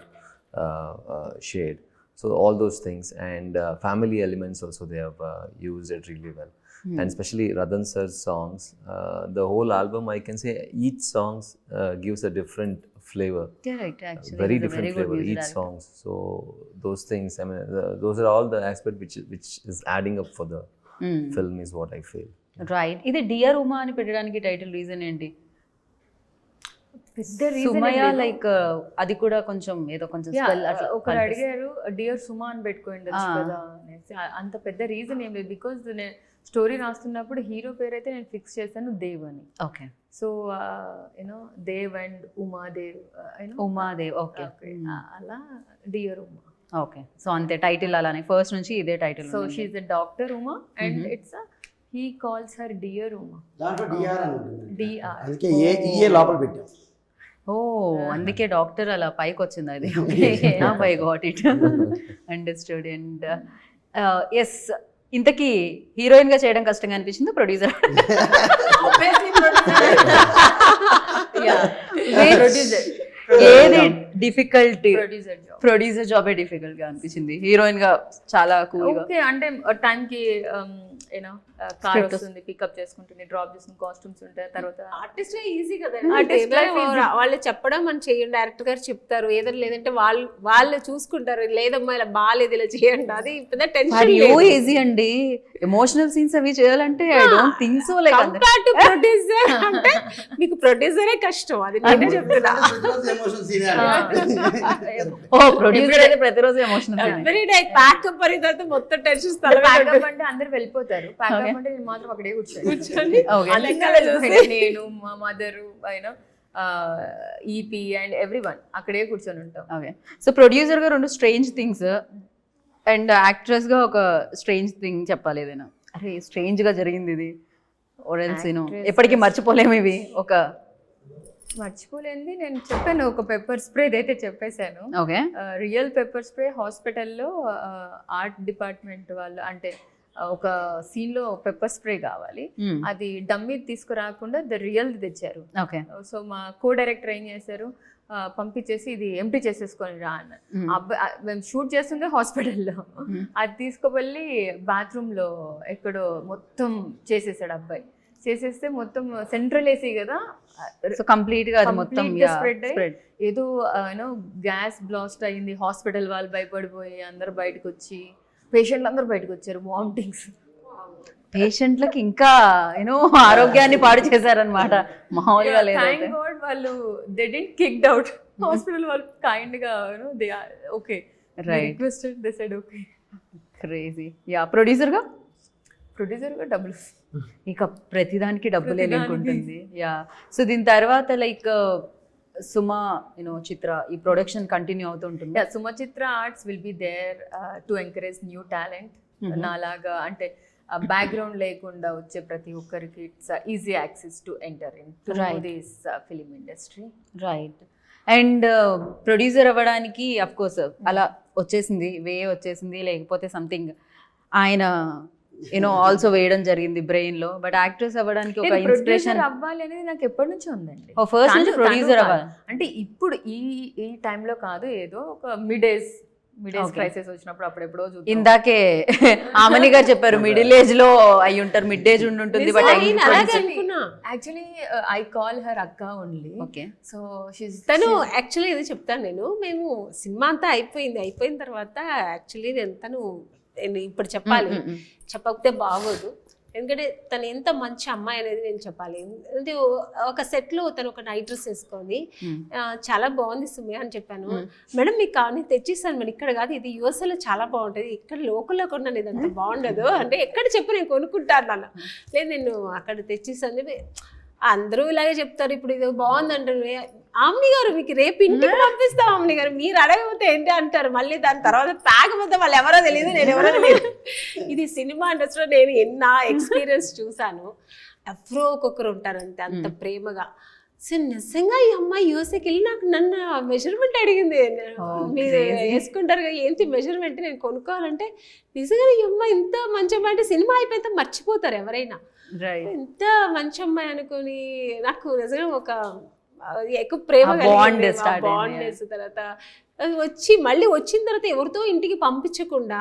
shade. So all those things, and family elements also they have used it really well. And especially Radhan sir's songs, the whole album, I can say each songs gives a different flavor. Correct, actually. Very He's a different very good flavor music each director. songs. So those things, I mean, those are all the aspects which is adding up for the film is what I feel. Right. ఇది dear Uma అని పెట్టడానికి title reason ఏంటి? పెద్ద reason Sumaya ఏం లేదు. Like అది కూడా కొంచెం ఏదో కొంచెం Yeah, spell అట్లా ఒకరు కనిపిస్తుంది. అడిగారు డియర్ సుమా అని పెట్టుకోండొచ్చు Ah. కదా అనేసి. అంత పెద్ద రీజన్ ఏం లేదు, బికాజ్ నేను స్టోరీ రాస్తున్నప్పుడు హీరో పేరు అయితే నేను ఫిక్స్ చేశాను దేవ్ అని. Okay. So you know Dev and Umadev, Umadev. Okay అలా డియర్ ఉమా. ఓకే. సో అంతే టైటిల్ అలానే ఫస్ట్ నుంచి ఇదే title. So she's the doctor Uma and it's he calls her dear Uma. దాంట్లో డిఆర్ అని ఉంటుంది, డిఆర్. అందుకే ఏ లోపల పెట్టాం. ఓ అందుకే డాక్టర్ అలా పైకి వచ్చింది అది. I got it, understood. And yes, ఇంతకీ హీరోయిన్ గా చేయడం కష్టంగా అనిపించింది ప్రొడ్యూసర్? ఏది డిఫికల్టీ? Producer job. ప్రొడ్యూసర్ జాబే డిఫికల్ట్ గా అనిపించింది, హీరోయిన్ గా చాలా కూల్ గా. ఓకే, అంటే టైంకి యూనో కార్ వస్తుంది, పికప్ చేసుకుంటుంది, డ్రాప్ చేస్తుంది, కాస్ట్యూమ్స్ ఉంటాయి. తర్వాత ఆర్టిస్ట్ ఈజీ కదా, Artist life easy. వాళ్ళు చెప్పడం మనం చేయండి, డైరెక్టర్ గారు చెప్తారు, ఏదైనా లేదంటే వాళ్ళు చూసుకుంటారు, లేదమ్మా ఇలా బాగాలేదు ఇలా చేయండి, అది పెద్ద టెన్షన్ ఈజీ అండి. ఎమోషనల్ సీన్స్ అవి చేయాలంటే I don't think so. Like compare to producer అంటే మీకు ప్రొడ్యూసరే కష్టం, అది నేనే చెప్తున్నా. ఓ ప్రొడ్యూసర్ అయితే ప్రతిరోజు ఎమోషనల్ ఎవ్రీ డే ప్యాకప్ అయిన తర్వాత మొత్తం టెన్షన్ ప్యాకప్ అంటే అందరు వెళ్ళిపోతారు, ప్యాకప్ అంటే నేను మాత్రం అక్కడే కూర్చొని నేను మా మదర్ అయినా ఈపీ అండ్ ఎవ్రీ వన్ అక్కడే కూర్చొని ఉంటాం. ఓకే. సో ప్రొడ్యూసర్ గా రెండు స్ట్రేంజ్ థింగ్స్ అండ్ యాక్ట్రెస్ గా ఒక స్ట్రేంజ్ థింగ్ చెప్పాలి ఏదైనా. అరే స్ట్రేంజ్ గా జరిగింది ఇది, ఓరెల్స్ ఎప్పటికీ మర్చిపోలేము ఇవి. ఒక మర్చిపోలేంది నేను చెప్పాను, ఒక పెప్పర్ స్ప్రే అయితే చెప్పేశాను. ఓకే. రియల్ పెప్పర్ స్ప్రే హాస్పిటల్లో ఆర్ట్ డిపార్ట్మెంట్ వాళ్ళు, అంటే ఒక సీన్ లో పెప్పర్ స్ప్రే కావాలి, అది డమ్మీ తీసుకురాకుండా ద రియల్ తెచ్చారు. ఓకే. సో మా కో డైరెక్టర్ ఏం చేశారు, పంపించేసి ఇది ఎంప్టీ చేసేసుకొని రా అన్న. అబ్బాయి మేము షూట్ చేస్తుంటే హాస్పిటల్లో, అది తీసుకువెళ్ళి బాత్రూమ్ లో ఎక్కడో మొత్తం చేసేసాడు అబ్బాయి. చేసేస్తే మొత్తం సెంట్రల్ ఏసీ కదా, సో కంప్లీట్ గా అది మొత్తం స్ప్రెడ్. ఏదో యూనో గ్యాస్ బ్లాస్ట్ అయ్యింది, హాస్పిటల్ వాళ్ళు భయపడిపోయి అందరు బయటకు వచ్చి, పేషెంట్లు అందరూ బయటకు వచ్చారు, వామిటింగ్స్. పేషెంట్లకి ఇంకా యూనో ఆరోగ్యాన్ని పాడు చేశారనమాట, మామూలుగా లేదు. థ్యాంక్ గాడ్ వాళ్ళు they didn't kicked out, hospital వాళ్ళు కైండ్ గా you know they are okay, right, requested, they said okay. Crazy. Ya. Producer గా ప్రొడ్యూసర్గా డబ్బులు ఇక ప్రతిదానికి డబ్బులే ప్రతిదానికి. ఉంటుంది. యా, సో దీని తర్వాత లైక్ సుమా చిత్ర ఈ ప్రొడక్షన్ కంటిన్యూ అవుతుంటుంది. Sumachitra arts will be there to encourage new talent. నాలాగా అంటే బ్యాక్గ్రౌండ్ లేకుండా వచ్చే ప్రతి ఒక్కరికి it's easy access to enter in Right. This film industry. Right. And producer అవ్వడానికి అఫ్ కోర్స్ అలా వచ్చేసింది లేకపోతే సంథింగ్ ఆయన ఆల్సో వేయడం జరిగింది బ్రెయిన్ లో. బట్ యాక్ట్రెస్ అవ్వడానికి ఒక ప్రొడ్యూసర్ ఇన్స్పిరేషన్ అవ్వాలి అనేది నాకు ఎప్పటి నుంచో ఉందండి. ఫస్ట్ నుంచి తను ప్రొడ్యూసర్ కాదు. అవ్వాలి. అంటే ఇప్పుడు ఈ టైంలో కాదు, ఏదో ఒక మిడ్ ఏజ్ Okay. క్రైసిస్ వచ్చినప్పుడు అప్పుడెప్పుడో చూద్దాం. ఇందాకే ఆమని గారు చెప్పారు మిడిల్ ఏజ్ లో అయి ఉంటారు, మిడ్ ఏజ్ ఉంటుంది. బట్ నేను అలాగే అనుకున్నా. యాక్చువల్లీ ఐ కాల్ హర్ అక్క ఓన్లీ. ఓకే. సో తను యాక్చువల్లీ ఇది చెప్తాను మేము సినిమా అంతా అయిపోయిన తర్వాత యాక్చువల్లీ నేను ఇప్పుడు చెప్పాలి, చెప్పకపోతే బాగోదు. ఎందుకంటే తను ఎంత మంచి అమ్మాయి అనేది నేను చెప్పాలి. అంటే ఒక సెట్లో తను ఒక నైట్ డ్రెస్ వేసుకొని చాలా బాగుంది సుమ్య అని చెప్పాను. మేడం మీకు కావాలి తెచ్చిస్తాను మేడం, ఇక్కడ కాదు ఇది యూఎస్ఏలో చాలా బాగుంటుంది, ఇక్కడ లోకల్లో కొన్నాను ఇది అంత బాగుండదు అంటే ఎక్కడ చెప్పు నేను కొనుక్కుంటాను అన్న. లేదు నేను అక్కడ తెచ్చిస్తాను చెప్పి అందరూ ఇలాగే చెప్తారు. ఇప్పుడు ఇది బాగుంది అంటారు. ఆమ్ని గారు మీకు రేపు ఇంటికి పంపిస్తాం ఆమ్ని గారు, మీరు అడగకపోతే ఏంటి అంటారు. మళ్ళీ దాని తర్వాత తాగకపోతే వాళ్ళు ఎవరో తెలియదు, నేను ఎవరో తెలియదు. ఇది సినిమా ఇండస్ట్రీలో నేను ఎన్నో ఎక్స్పీరియన్స్ చూసాను. ఎవరో ఒక్కొక్కరు ఉంటారు అంతే, అంత ప్రేమగా. సో నిజంగా ఈ అమ్మాయి యూఎస్ఏకి వెళ్ళి నన్ను మెజర్మెంట్ అడిగింది. మీరు వేసుకుంటారు కదా ఏంటి మెజర్మెంట్ నేను కొనుక్కోవాలంటే, నిజంగా ఈ అమ్మాయి ఇంత మంచి అమ్మాయి అంటే సినిమా అయిపోతే మర్చిపోతారు ఎవరైనా. ఎంత మంచి అమ్మాయి అనుకొని నాకు నిజంగా ఒక ఎక్కువ ప్రేమ బాండ్ తర్వాత మళ్ళీ వచ్చిన తర్వాత ఎవరితో ఇంటికి పంపించకుండా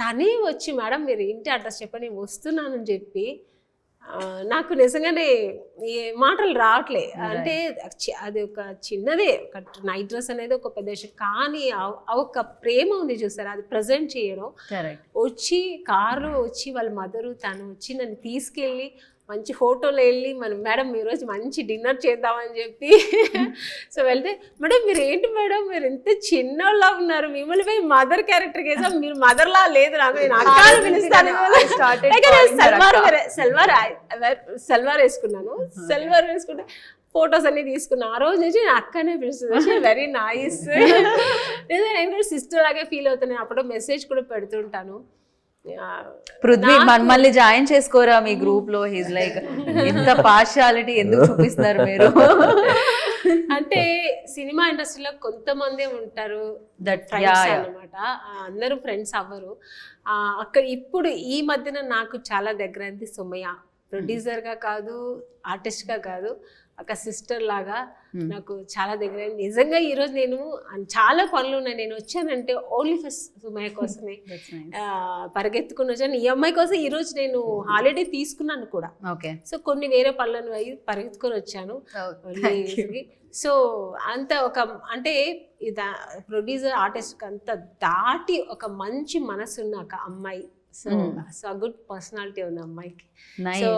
తనే వచ్చి మేడం మీరు ఇంటి అడ్రస్ చెప్పండి నేను వస్తున్నానని చెప్పి నాకు నిజంగానే ఏ మాటలు రావట్లే. అంటే అది ఒక చిన్నదే, ఒక నైట్ డ్రెస్ అనేది ఒక పెద్ద విషయం కానీ ఒక ప్రేమ ఉంది చూసారు, అది ప్రజెంట్ చేయడం. వచ్చి కారులో వచ్చి వాళ్ళ మదరు తను వచ్చి నన్ను తీసుకెళ్ళి మంచి హోటల్లో వెళ్ళి మనం మేడం ఈరోజు మంచి డిన్నర్ చేద్దామని చెప్పి సో వెళ్తే మేడం మీరు ఏంటి మేడం మీరు ఎంత చిన్నలా ఉన్నారు, మిమ్మల్ని పోయి మదర్ క్యారెక్టర్ వేసాం, మీరు మదర్లా లేదు నాకు నేను అక్క పిలుస్తాను. సల్వార్ వేసుకున్నాను, సల్వార్ వేసుకుంటే ఫొటోస్ అన్ని తీసుకున్నా. ఆ రోజు నుంచి నేను అక్కనే పిలుస్తుంది, వెరీ నైస్. నేను కూడా సిస్టర్ లాగే ఫీల్ అవుతున్నాను. అప్పుడు మెసేజ్ కూడా పెడుతుంటాను. పృథ్వీ మమ్మల్ని జాయిన్ చేసుకోరా మీ గ్రూప్ లో. హీస్ లైక్ ఎంత పార్షియాలిటీ ఎందుకు చూపిస్తున్నారు మీరు అంటే సినిమా ఇండస్ట్రీలో కొంతమంది ఉంటారు దట్ ఫ్రెండ్స్ అన్నమాట, అందరూ ఫ్రెండ్స్ అవ్వరు. అక్కడ ఇప్పుడు ఈ మధ్యన నాకు చాలా దగ్గర అయింది సుమయ్య. ప్రొడ్యూసర్గా కాదు, ఆర్టిస్ట్గా కాదు, ఒక సిస్టర్ లాగా నాకు చాలా దగ్గర అయింది. నిజంగా ఈరోజు నేను చాలా పనులు ఉన్నాయి, నేను వచ్చానంటే ఓన్లీ ఫస్ట్ సుమయ్య కోసమే పరిగెత్తుకుని వచ్చాను. ఈ అమ్మాయి కోసం ఈరోజు నేను హాలిడే తీసుకున్నాను కూడా. సో కొన్ని వేరే పనులను అయ్యి పరిగెత్తుకొని వచ్చాను. సో అంత ఒక అంటే ప్రొడ్యూసర్ ఆర్టిస్ట్కి అంత దాటి ఒక మంచి మనసున్న ఒక అమ్మాయి. సో గుడ్ పర్సనాలిటీ ఉంది అమ్మాయికి. So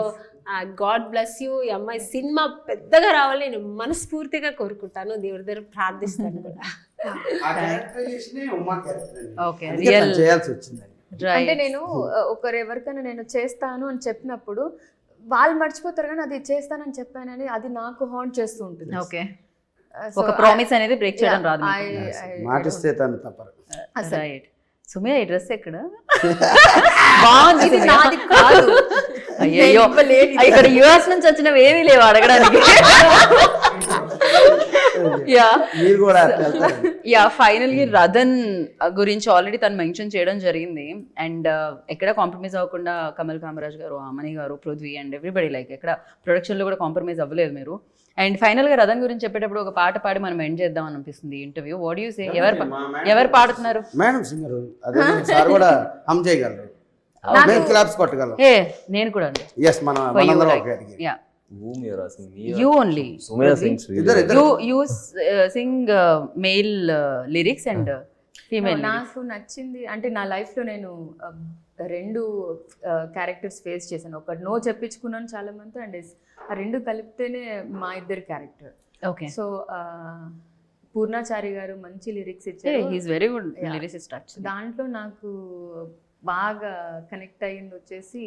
God bless you. ఈ అమ్మాయి సినిమా పెద్దగా రావాలి నేను మనస్ఫూర్తిగా కోరుకుంటాను, దేవుడి దగ్గర ప్రార్థిస్తాను కూడా. అంటే నేను ఎవరికైనా నేను చేస్తాను అని చెప్పినప్పుడు వాళ్ళు మర్చిపోతారు, కానీ అది చేస్తానని చెప్పానని అది నాకు హాంట్ చేస్తూ ఉంటుంది. ఓకే, ఒక ప్రామిస్ అనేది బ్రేక్ చేయడం రాదు. మాటిస్తే తను తప్పరు. రైట్. సుమయ్య ఈ డ్రెస్ ఎక్కడ బాగుంది, నాది కాదు. అయ్యో ఇక్కడ యుఎస్ నుంచి వచ్చినవి ఏమీ లేవు అడగడానికి. యా ఫైనల్గా రథన్ గురించి ఆల్రెడీ తను మెన్షన్ చేయడం జరిగింది. అండ్ ఎక్కడ కాంప్రమైజ్ అవ్వకుండా కమల్ కామరాజ్ గారు, అమని గారు, పృథ్వీ అండ్ ఎవ్రీబడి లైక్ ఎక్కడ ప్రొడక్షన్లో కూడా కాంప్రమైజ్ అవ్వలేదు మీరు. అండ్ ఫైనల్గా రథన్ గురించి చెప్పేటప్పుడు ఒక పాట పాడి మనం ఎండ్ చేద్దాం అనిపిస్తుంది ఇంటర్వ్యూ. What you say? ఎవరు పాడుతున్నారు? మేడం సింగర్, అదే సార్ కూడా హమ్ చేయగలరు, క్లాప్స్ కొట్టగలరు. ఏ నేను కూడా అండి. yes మనందరం ఒకే. Yeah Whom you are asking? Me you only. Sumaya sings really. You sing male lyrics and female. నాకు నచ్చింది అంటే నా లైఫ్లో నేను రెండు క్యారెక్టర్స్ ఫేస్ చేశాను. ఒకటి నో చెప్పించుకున్నాను చాలా మంది, అండ్ ఆ రెండు కలిపితేనే మా ఇద్దరు క్యారెక్టర్. ఓకే. సో పూర్ణాచారి గారు మంచి లిరిక్స్ ఇచ్చారు. He is very good lyricist. దాంట్లో నాకు బాగా కనెక్ట్ అయ్యింది వచ్చేసి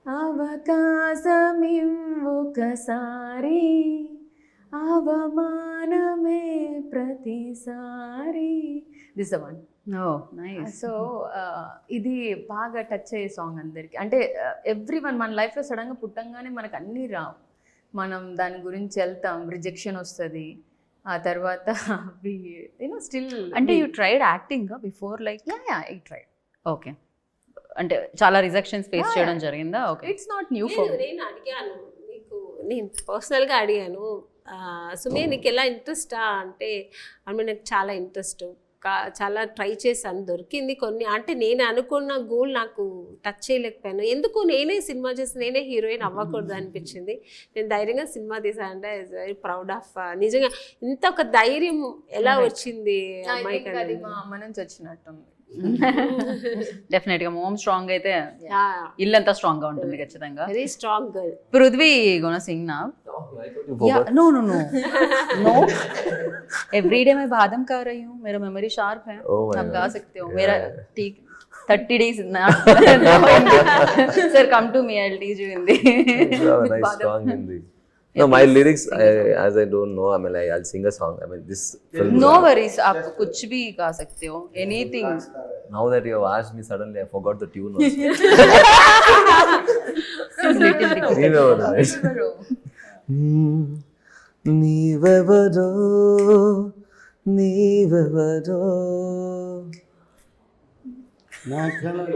అవకాశమివ్వొకసారి అవమానమే ప్రతిసారి this the one. Oh nice. So ఇది బాగా టచ్ అయ్యే సాంగ్ అందరికి. అంటే ఎవ్రీ వన్ మన లైఫ్లో సడన్గా పుట్టంగానే మనకు అన్నీ రావు, మనం దాని గురించి వెళ్తాం, రిజెక్షన్ వస్తుంది, ఆ తర్వాత స్టిల్ అంటే you tried acting before like? I tried. Okay, అంటే చాలా రిజెక్షన్స్ ఫేస్ చేయడం జరిగిందా? Okay, it's not new for me. నేను అడిగాను నీకు, నేను పర్సనల్గా అడిగాను, సుమే నీకు ఎలా ఇంట్రెస్టా అంటే నాకు చాలా ఇంట్రెస్ట్, చాలా ట్రై చేశాను, దొరికింది కొన్ని, అంటే నేను అనుకున్న గోల్ నాకు టచ్ చేయలేకపోయాను, ఎందుకు నేనే సినిమా చేసి నేనే హీరోయిన్ అవ్వకూడదు అనిపించింది. నేను ధైర్యంగా సినిమా తీసాను అంటే ఐ వెరీ ప్రౌడ్ ఆఫ్. నిజంగా ఇంత ఒక ధైర్యం ఎలా వచ్చింది అమ్మాయికి? అది మా అమ్మ నుంచి వచ్చినట్టుంది. డెఫినెట్ గా మోమ్ స్ట్రాంగ్ అయితే ఇల్లంతా స్ట్రాంగ్ గా ఉంటుంది ఖచ్చితంగా. Very strong girl. Prithvi gonna sing నా? No no no no, every day मैं बादाम खा रही हूँ, मेरा मेमोरी शार्प है, आप गा सकते हो. मेरा ठीक 30 days sir, come to me, I'll teach you Hindi. Nice strong Hindi. No, my lyrics, as I don't know, I mean, I'll sing a song. I mean, this film. No worries, आप कुछ भी गा सकते हो, anything. Now that you have asked me, suddenly I forgot the tune. నీవెవరో నీవెవరో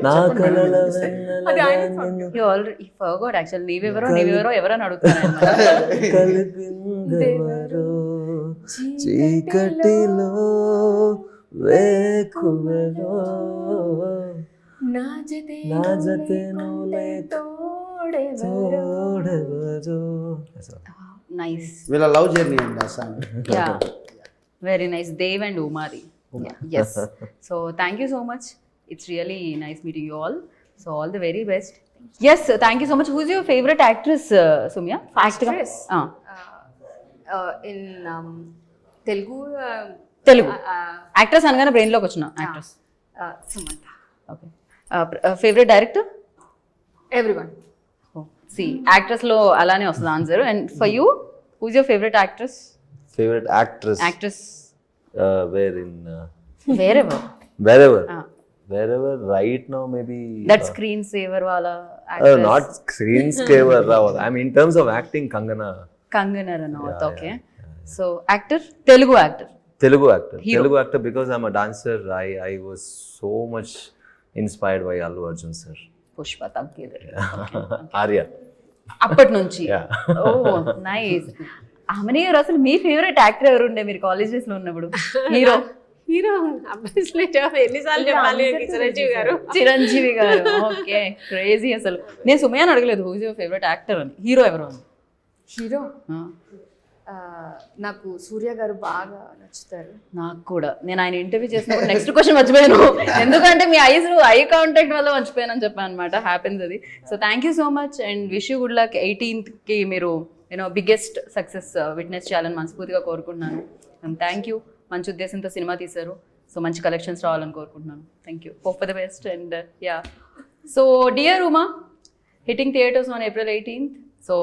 నా కలల You already forgot actually. నీవెవరో ఎవరని అడుగుతాను. కలిపిందెవరో చీకటిలో వేకువలో నా జతే నువ్వే తోడెవరో. నైస్. వీళ్ళ లవ్ జర్నీ అండి ఆ song. Yeah, very nice. Dev and ఉమాది. Yes. So thank you so much. It's really nice meeting you all. So all the very best. Yes, thank you so much. Who's your favorite actress, Sumya? Actress? In Telugu. Actress అనగానే బ్రెయిన్లోకి వచ్చిన actress. Samantha. Okay. Favourite director? Everyone. సి యాక్ట్రెస్లో అలానే వస్తుంది answer. And for you, who's your favourite actress? Favorite actress? Actress Where in? Wherever. Wherever right now, maybe. That screensaver వాళ్ళ actress. Not screensaver. I mean, in terms of acting, Kangana. Kangana Ranaut. Okay. yeah. So actor, Telugu actor? Telugu actor. Hero. Telugu actor because I'm a dancer. I was so much inspired by Allu Arjun sir. Pushpa తగ్గేది. Arya. అప్పటి నుంచి. Yeah. ఓ nice. అమని గారు, అసలు మీ favourite actor ఎవరు ఉండే మీరు college days లో ఉన్నప్పుడు? హీరో? హీరో ఎన్నిసార్లు చెప్పాలి? చిరంజీవి గారు. చిరంజీవి గారు. Okay, crazy. అసలు నేను సుమయాని అడగలేదు హూజ్ యువర్ ఫేవరెట్ యాక్టర్ అని. హీరో ఎవరు అని? హీరో నాకు సూర్య గారు బాగా నచ్చుతారు. నాకు కూడా. నేను ఆయన ఇంటర్వ్యూ చేసినప్పుడు నెక్స్ట్ క్వశ్చన్ మర్చిపోయాను, ఎందుకంటే మీ ఐ కాంటాక్ట్ వల్ల మర్చిపోయాను అని చెప్పాను అనమాట. హ్యాపెన్స్ అది. So thank you so much and wish you good luck. 18th మీరు బిగ్గెస్ట్ సక్సెస్ విట్నెస్ చేయాలని మనస్ఫూర్తిగా కోరుకుంటున్నాను. And thank you. మంచి ఉద్దేశంతో సినిమా తీశారు, సో మంచి కలెక్షన్స్ రావాలని కోరుకుంటున్నాను. Thank you. Hope for the best. And yeah, so dear Uma, hitting theaters on April 18th. So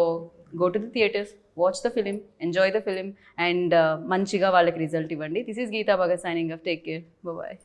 go to the theaters, watch the film, enjoy the film, and manchiga vallaki result ivandi. This is Geeta Bhagat signing off. Take care. Bye bye.